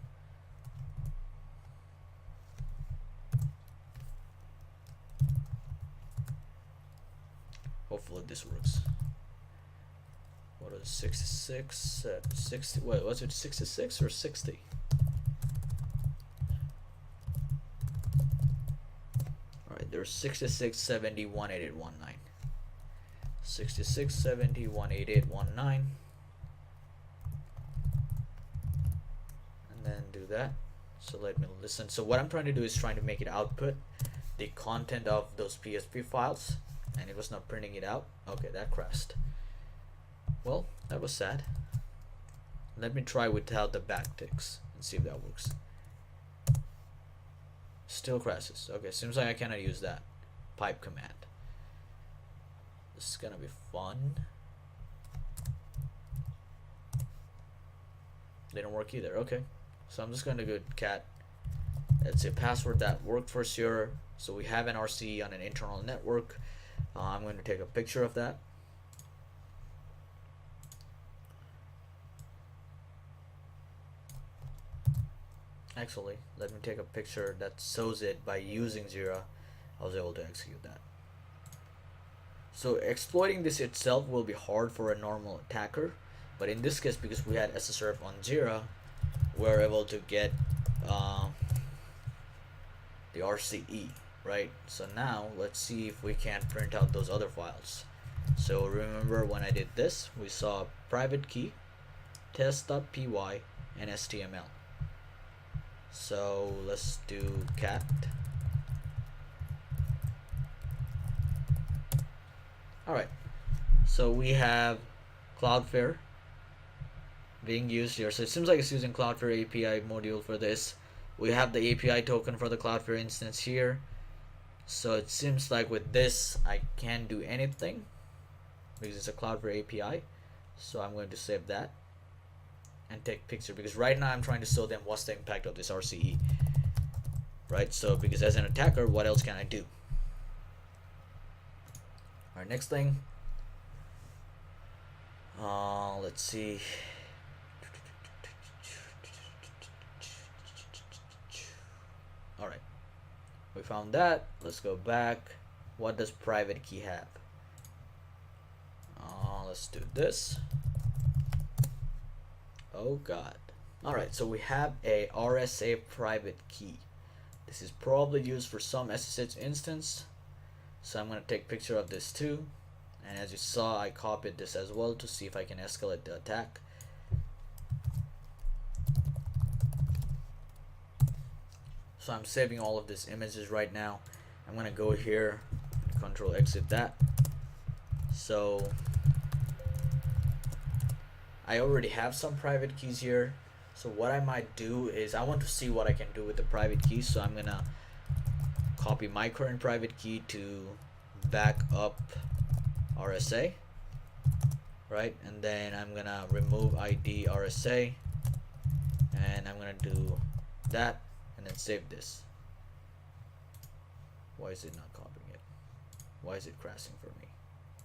Hopefully this works. What is 66? 60? Wait, was it 66 or 60? Alright, there's 66, 70, 188, 19. 66, 70, 188, 19. And then do that. So let me listen. So what I'm trying to do is trying to make it output the content of those PSP files, and it was not printing it out. Okay, that crashed. Well, that was sad. Let me try without the backticks and see if that works. Still crashes. Okay, seems like I cannot use that pipe command. This is gonna be fun. Didn't work either. Okay, so I'm just gonna go cat. It's a password that worked for sure. So we have an RCE on an internal network. I'm going to take a picture of that. Actually, let me take a picture that shows it by using Jira. I was able to execute that. So exploiting this itself will be hard for a normal attacker, but in this case, because we had SSRF on Jira, we're able to get the RCE, right? So now let's see if we can print out those other files. So remember when I did this, we saw private key, test.py, and HTML. So let's do cat. Alright, so we have Cloudflare being used here. So it seems like it's using Cloudflare API module for this. We have the API token for the Cloudflare instance here. So it seems like with this I can't do anything because it's a Cloudflare API. So I'm going to save that and take picture, because right now I'm trying to show them what's the impact of this RCE, right? So because as an attacker, what else can I do? All right, next thing, let's see. All right, we found that. Let's go back. What does private key have? Let's do this. Oh god. Alright, so we have a RSA private key. This is probably used for some SSH instance. So I'm going to take picture of this too. And as you saw, I copied this as well to see if I can escalate the attack. So I'm saving all of these images right now. I'm going to go here, control exit that. So I already have some private keys here. So what I might do is I want to see what I can do with the private keys. So I'm gonna copy my current private key to backup RSA, right? And then I'm gonna remove ID RSA, and I'm gonna do that and then save this. Why is it not copying it? Why is it crashing for me?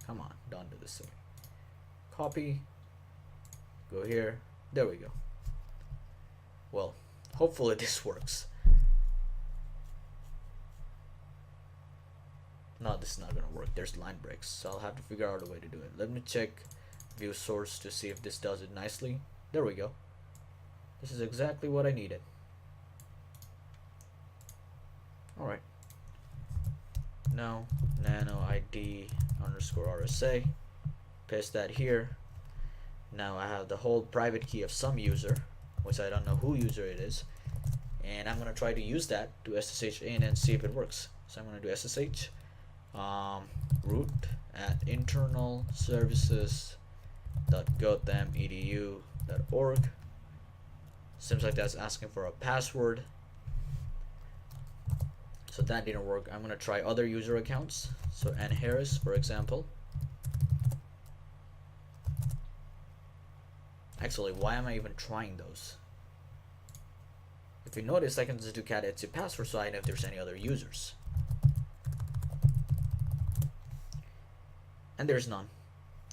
Come on, don't do this to me. Copy. Go here. There we go. Well, hopefully this works. No, this is not gonna work. There's line breaks, so I'll have to figure out a way to do it. Let me check view source to see if this does it nicely. There we go. This is exactly what I needed. Alright. Now, nano ID underscore RSA. Paste that here. Now I have the whole private key of some user, which I don't know who user it is, and I'm gonna try to use that to SSH in and see if it works. So I'm gonna do SSH root at internalservices.gotham.edu.org. Seems like that's asking for a password. So that didn't work. I'm gonna try other user accounts. So N Harris, for example. Actually, why am I even trying those? If you notice, I can just do cat etsy password so I know if there's any other users. And there's none.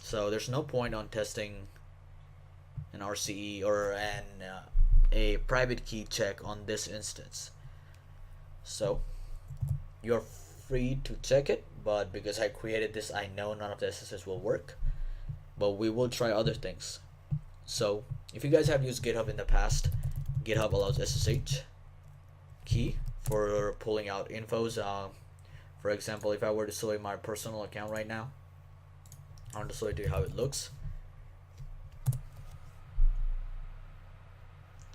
So there's no point on testing an RCE or a private key check on this instance. So you're free to check it, but because I created this, I know none of the SSH will work, but we will try other things. So if you guys have used GitHub in the past, GitHub allows SSH key for pulling out infos. For example, if I were to show you my personal account right now, I want to show you how it looks.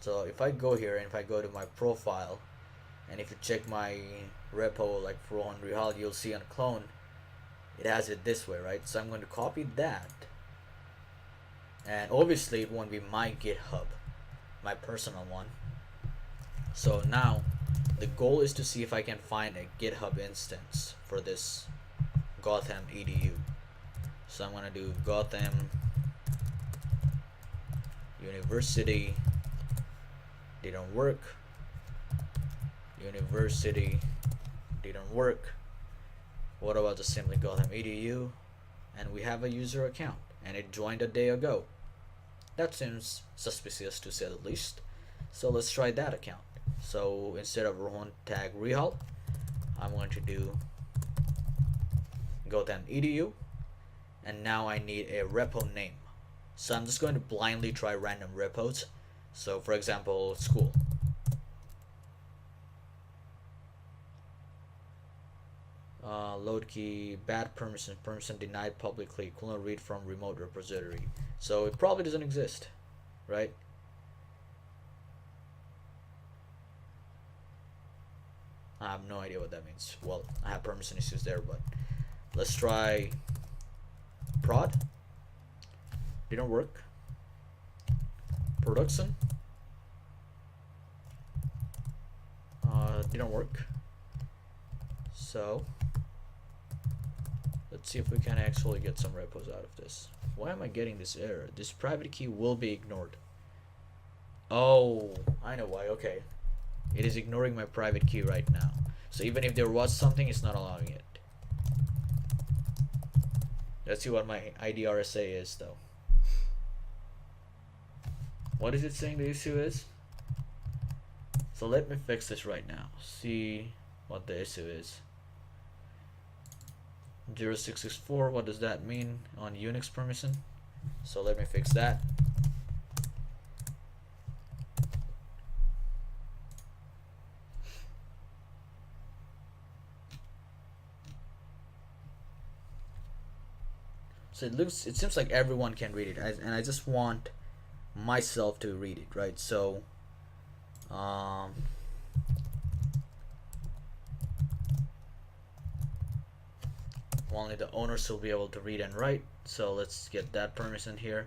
So if I go here and if I go to my profile, and if you check my repo like Rohan Rihal, you'll see on clone it has it this way, right? So I'm going to copy that, and obviously it won't be my GitHub, my personal one. So now the goal is to see if I can find a GitHub instance for this Gotham EDU. So I'm gonna do Gotham University. Didn't work. University didn't work. What about the simply Gotham EDU? And we have a user account, and it joined a day ago. That seems suspicious to say the least. So let's try that account. So instead of Rohan tag Rihal, I'm going to do Gotham EDU, and now I need a repo name. So I'm just going to blindly try random repos. So for example, school. Load key, bad permission denied publicly, couldn't read from remote repository. So it probably doesn't exist, right? I have no idea what that means. Well, I have permission issues there, but let's try prod. Didn't work. Production. Didn't work. So let's see if we can actually get some repos out of this. Why am I getting this error? This private key will be ignored. Oh, I know why. Okay, it is ignoring my private key right now. So even if there was something, it's not allowing it. Let's see what my IDRSA is though. What is it saying the issue is? So let me fix this right now. See what the issue is. 0664, what does that mean on Unix permission? So let me fix that. So it seems like everyone can read it, and I just want myself to read it, right? So only the owners will be able to read and write. So let's get that permission here.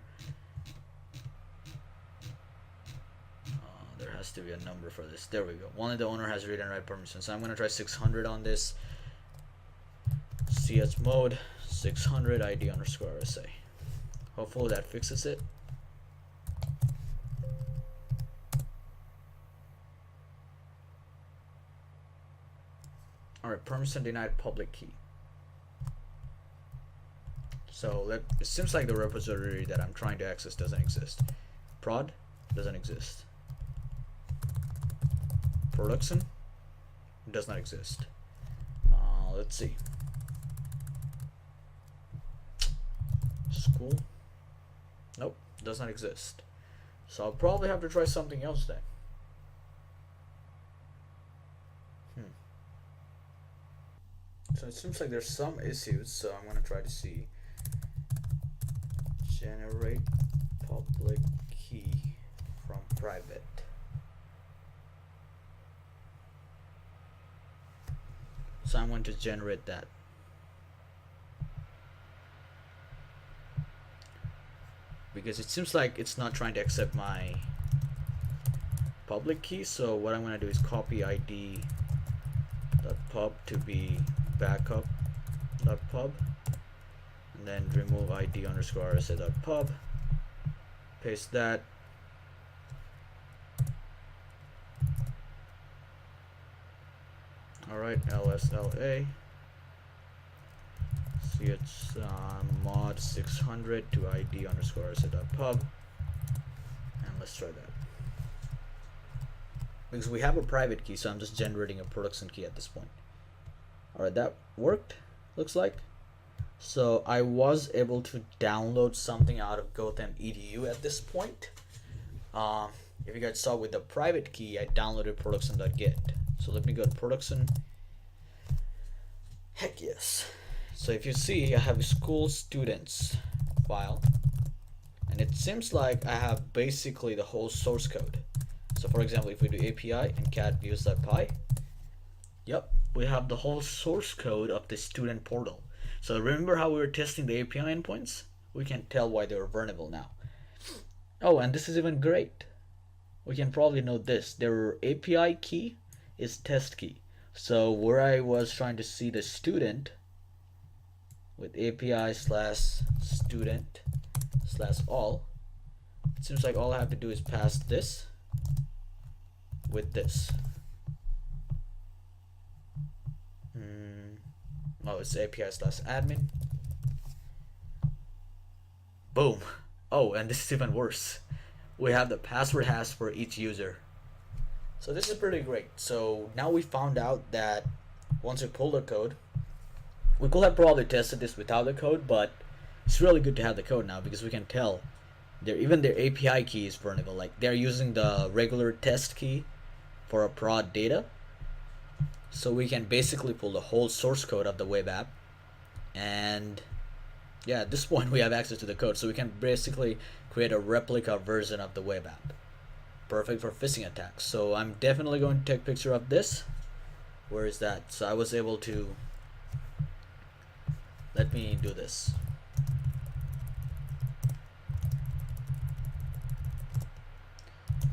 There has to be a number for this. There we go. Only the owner has read and write permission. So I'm going to try 600 on this. CS mode 600 ID underscore RSA. Hopefully that fixes it. Alright, permission denied public key. So it seems like the repository that I'm trying to access doesn't exist. Prod doesn't exist. Production does not exist. Let's see. School. Nope, does not exist. So I'll probably have to try something else then. So it seems like there's some issues, so I'm gonna try to see. Generate public key from private. So I'm going to generate that. Because it seems like it's not trying to accept my public key, so what I'm going to do is copy ID .pub to be backup.pub, and then remove id underscore rsa.pub, paste that. Alright, lsla ch mod 600 to id underscore rsa.pub, and let's try that. Because we have a private key, so I'm just generating a production key at this point. Alright, that worked, looks like. So I was able to download something out of Gotham EDU at this point. If you guys saw with the private key, I downloaded production.get. So let me go to production. Heck yes. So if you see, I have a school students file, and it seems like I have basically the whole source code. So for example, if we do API and cat views.py, yep, we have the whole source code of the student portal. So remember how we were testing the API endpoints? We can tell why they were vulnerable now. Oh, and this is even great. We can probably know this. Their API key is test key. So where I was trying to see the student with API slash student slash all, it seems like all I have to do is pass this with this. Oh, it's API slash admin. Boom. Oh, and this is even worse. We have the password hash for each user. So this is pretty great. So now we found out that once we pull the code, we could have probably tested this without the code, but it's really good to have the code now because we can tell even their API key is vulnerable. Like they're using the regular test key for a prod data. So we can basically pull the whole source code of the web app, and yeah, at this point we have access to the code, so we can basically create a replica version of the web app. Perfect for phishing attacks. So I'm definitely going to take a picture of this. Where is that? So I was able to, let me do this.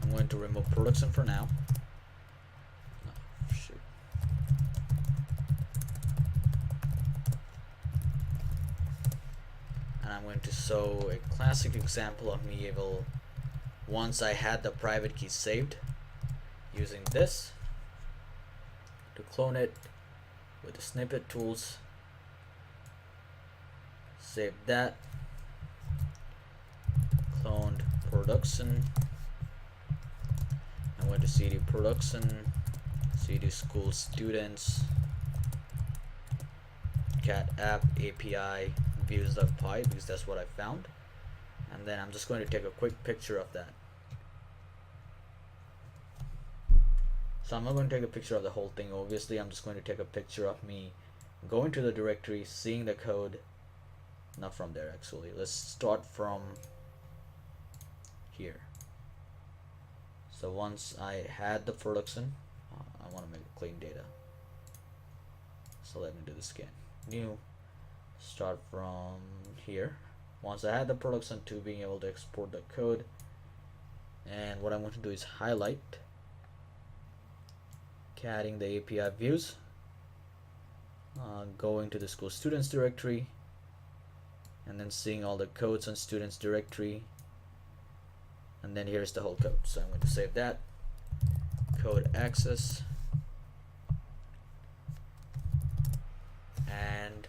I'm going to remove production for now. Oh, shoot. And I'm going to show a classic example of me able, once I had the private key saved, using this to clone it with the snippet tools. Save that. Cloned production. I'm going to cd production, cd school students, cat app API views.py, because that's what I found. And then I'm just going to take a quick picture of that. So I'm not going to take a picture of the whole thing, obviously. I'm just going to take a picture of me going to the directory, seeing the code. Not from there, actually. Let's start from here. So once I had the production, I want to make a clean data. So let me do this again. New, start from here. Once I had the production to being able to export the code, and what I'm going to do is highlight, adding the API views, going to the school students directory, and then seeing all the codes on students directory, and then here's the whole code. So I'm going to save that, code access, and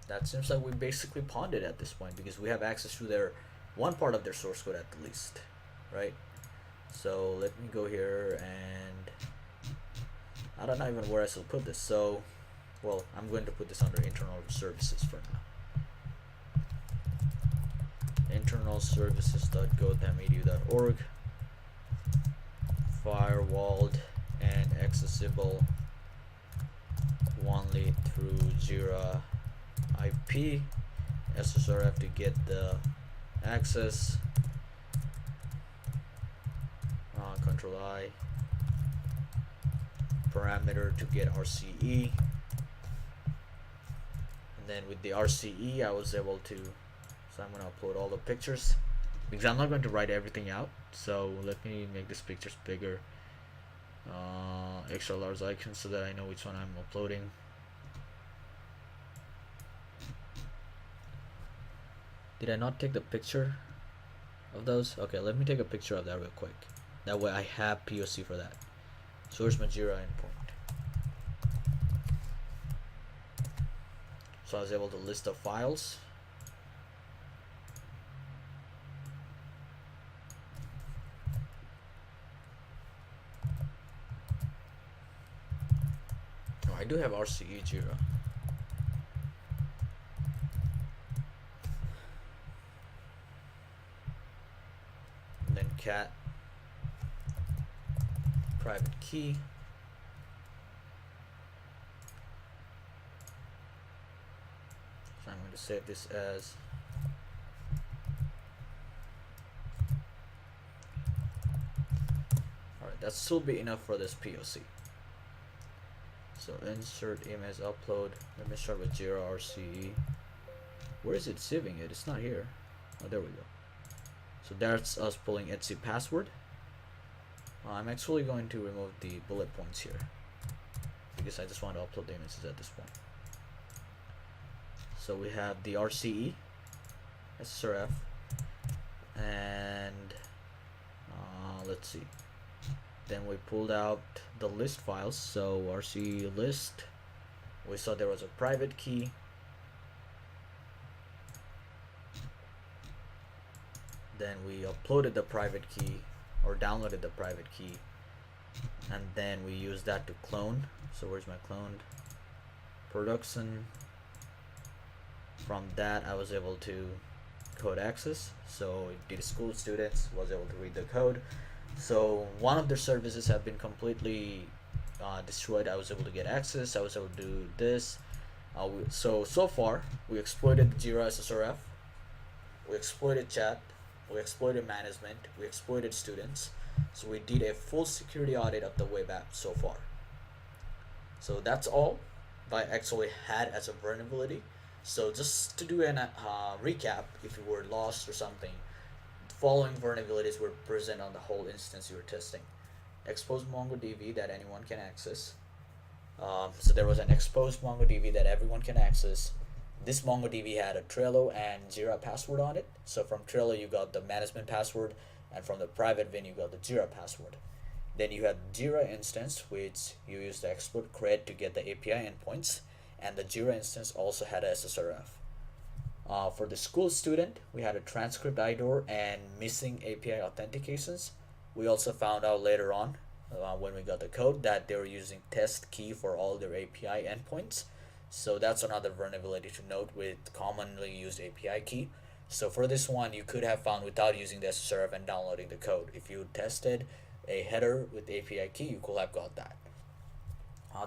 that seems like we basically pawned it at this point because we have access to their one part of their source code at the least, right? So let me go here, and I don't know even where I should put this. So, well, I'm going to put this under internal services for now. Internal services.gothamedu.org, firewalled and accessible only through Jira IP, SSRF to get the access, Control I, parameter to get RCE, and then with the RCE I was able to, so I'm going to upload all the pictures because I'm not going to write everything out. So let me make these pictures bigger. extra large icons so that I know which one I'm uploading. Did I not take the picture of those? Okay, let me take a picture of that real quick. That way I have POC for that. Source Jira endpoint. So I was able to list the files. Oh, I do have RCE Jira. And then cat private key. So I'm going to save this as alright, that should be enough for this POC. So insert image upload. Let me start with Jira RCE. Where is it saving it? It's not here. Oh, there we go. So that's us pulling Etsy password. I'm actually going to remove the bullet points here because I just want to upload the images at this point. So we have the RCE, SRF, and let's see. Then we pulled out the list files. So RCE list. We saw there was a private key. Then we uploaded the private key or downloaded the private key, and then we used that to clone. So where's my cloned production? From that I was able to code access, so the school students was able to read the code. So one of their services have been completely destroyed. I was able to get access. I was able to do this. So far we exploited Jira SSRF, we exploited chat, we exploited management, we exploited students. So we did a full security audit of the web app so far. So that's all I actually had as a vulnerability. So just to do a recap, if you were lost or something, the following vulnerabilities were present on the whole instance you were testing. Exposed MongoDB that anyone can access. So there was an exposed MongoDB that everyone can access. This MongoDB had a Trello and Jira password on it. So from Trello you got the management password, and from the private VIN you got the Jira password. Then you had Jira instance, which you use the export cred to get the API endpoints, and the Jira instance also had a SSRF. For the school student, we had a transcript IDOR and missing API authentications. We also found out later on when we got the code that they were using test key for all their API endpoints. So that's another vulnerability to note with commonly used API key. So for this one, you could have found without using the SSRF and downloading the code. If you tested a header with API key, you could have got that.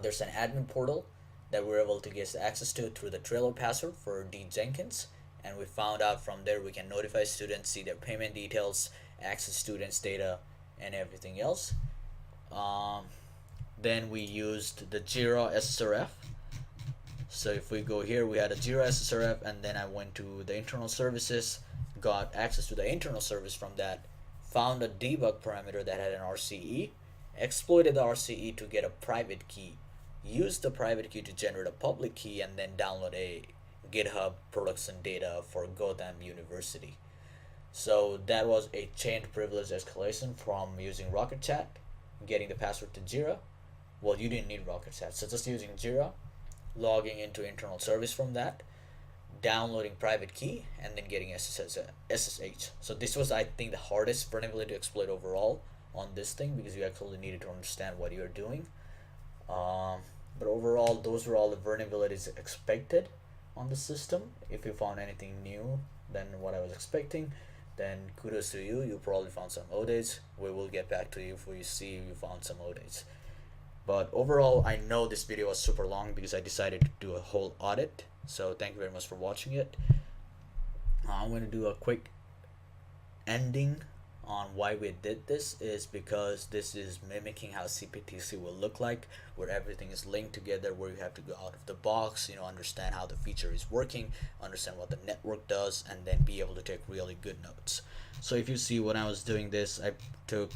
There's an admin portal that we're able to get access to through the Trello password for D Jenkins, and we found out from there we can notify students, see their payment details, access students' data, and everything else. Then we used the Jira SSRF. So if we go here, we had a Jira SSRF, and then I went to the internal services, got access to the internal service from that, found a debug parameter that had an RCE, exploited the RCE to get a private key, used the private key to generate a public key, and then download a GitHub production data for Gotham University. So that was a chained privilege escalation from using Rocket Chat, getting the password to Jira. Well, you didn't need Rocket Chat, so just using Jira, logging into internal service from that, downloading private key, and then getting SSH. So this was, I think, the hardest vulnerability to exploit overall on this thing, because you actually needed to understand what you're doing. But overall, those were all the vulnerabilities expected on the system. If you found anything new than what I was expecting, then kudos to you. You probably found some updates. We will get back to you if we see you found some updates. But overall, I know this video was super long because I decided to do a whole audit. So thank you very much for watching it. I'm going to do a quick ending on why we did this, is because this is mimicking how CPTC will look like, where everything is linked together, where you have to go out of the box, understand how the feature is working, understand what the network does, and then be able to take really good notes. So if you see when I was doing this, I took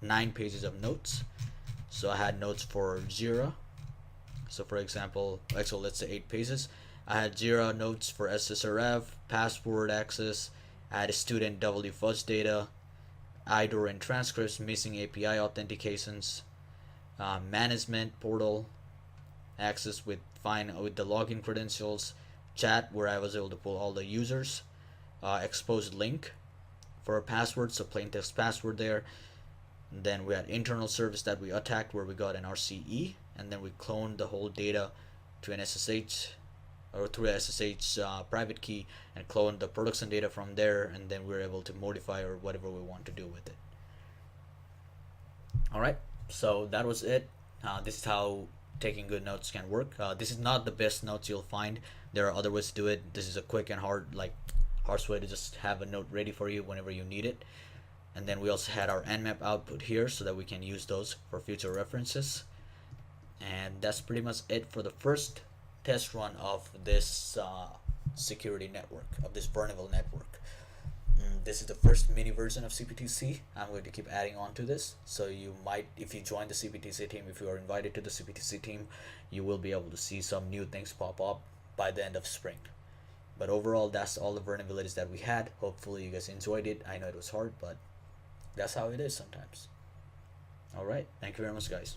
9 pages of notes. So I had notes for Jira. So for example, actually let's say 8 pages. I had Jira notes for SSRF, password access. I had student WFUS data, IDOR and transcripts, missing API authentications, management portal access with the login credentials, chat where I was able to pull all the users, exposed link for a password, so plain text password there. And then we had internal service that we attacked where we got an RCE, and then we cloned the whole data to an SSH or through a SSH private key and cloned the production data from there, and then we were able to modify or whatever we want to do with it. Alright, so that was it. This is how taking good notes can work. This is not the best notes you'll find. There are other ways to do it. This is a quick and harsh way to just have a note ready for you whenever you need it. And then we also had our nmap output here so that we can use those for future references. And that's pretty much it for the first test run of this security network, of this Verneville network. This is the first mini version of CPTC. I'm going to keep adding on to this, so you might, if you join the CPTC team, if you are invited to the CPTC team, you will be able to see some new things pop up by the end of spring. But overall, that's all the vulnerabilities that we had. Hopefully you guys enjoyed it. I know it was hard, but that's how it is sometimes. Alright, thank you very much, guys.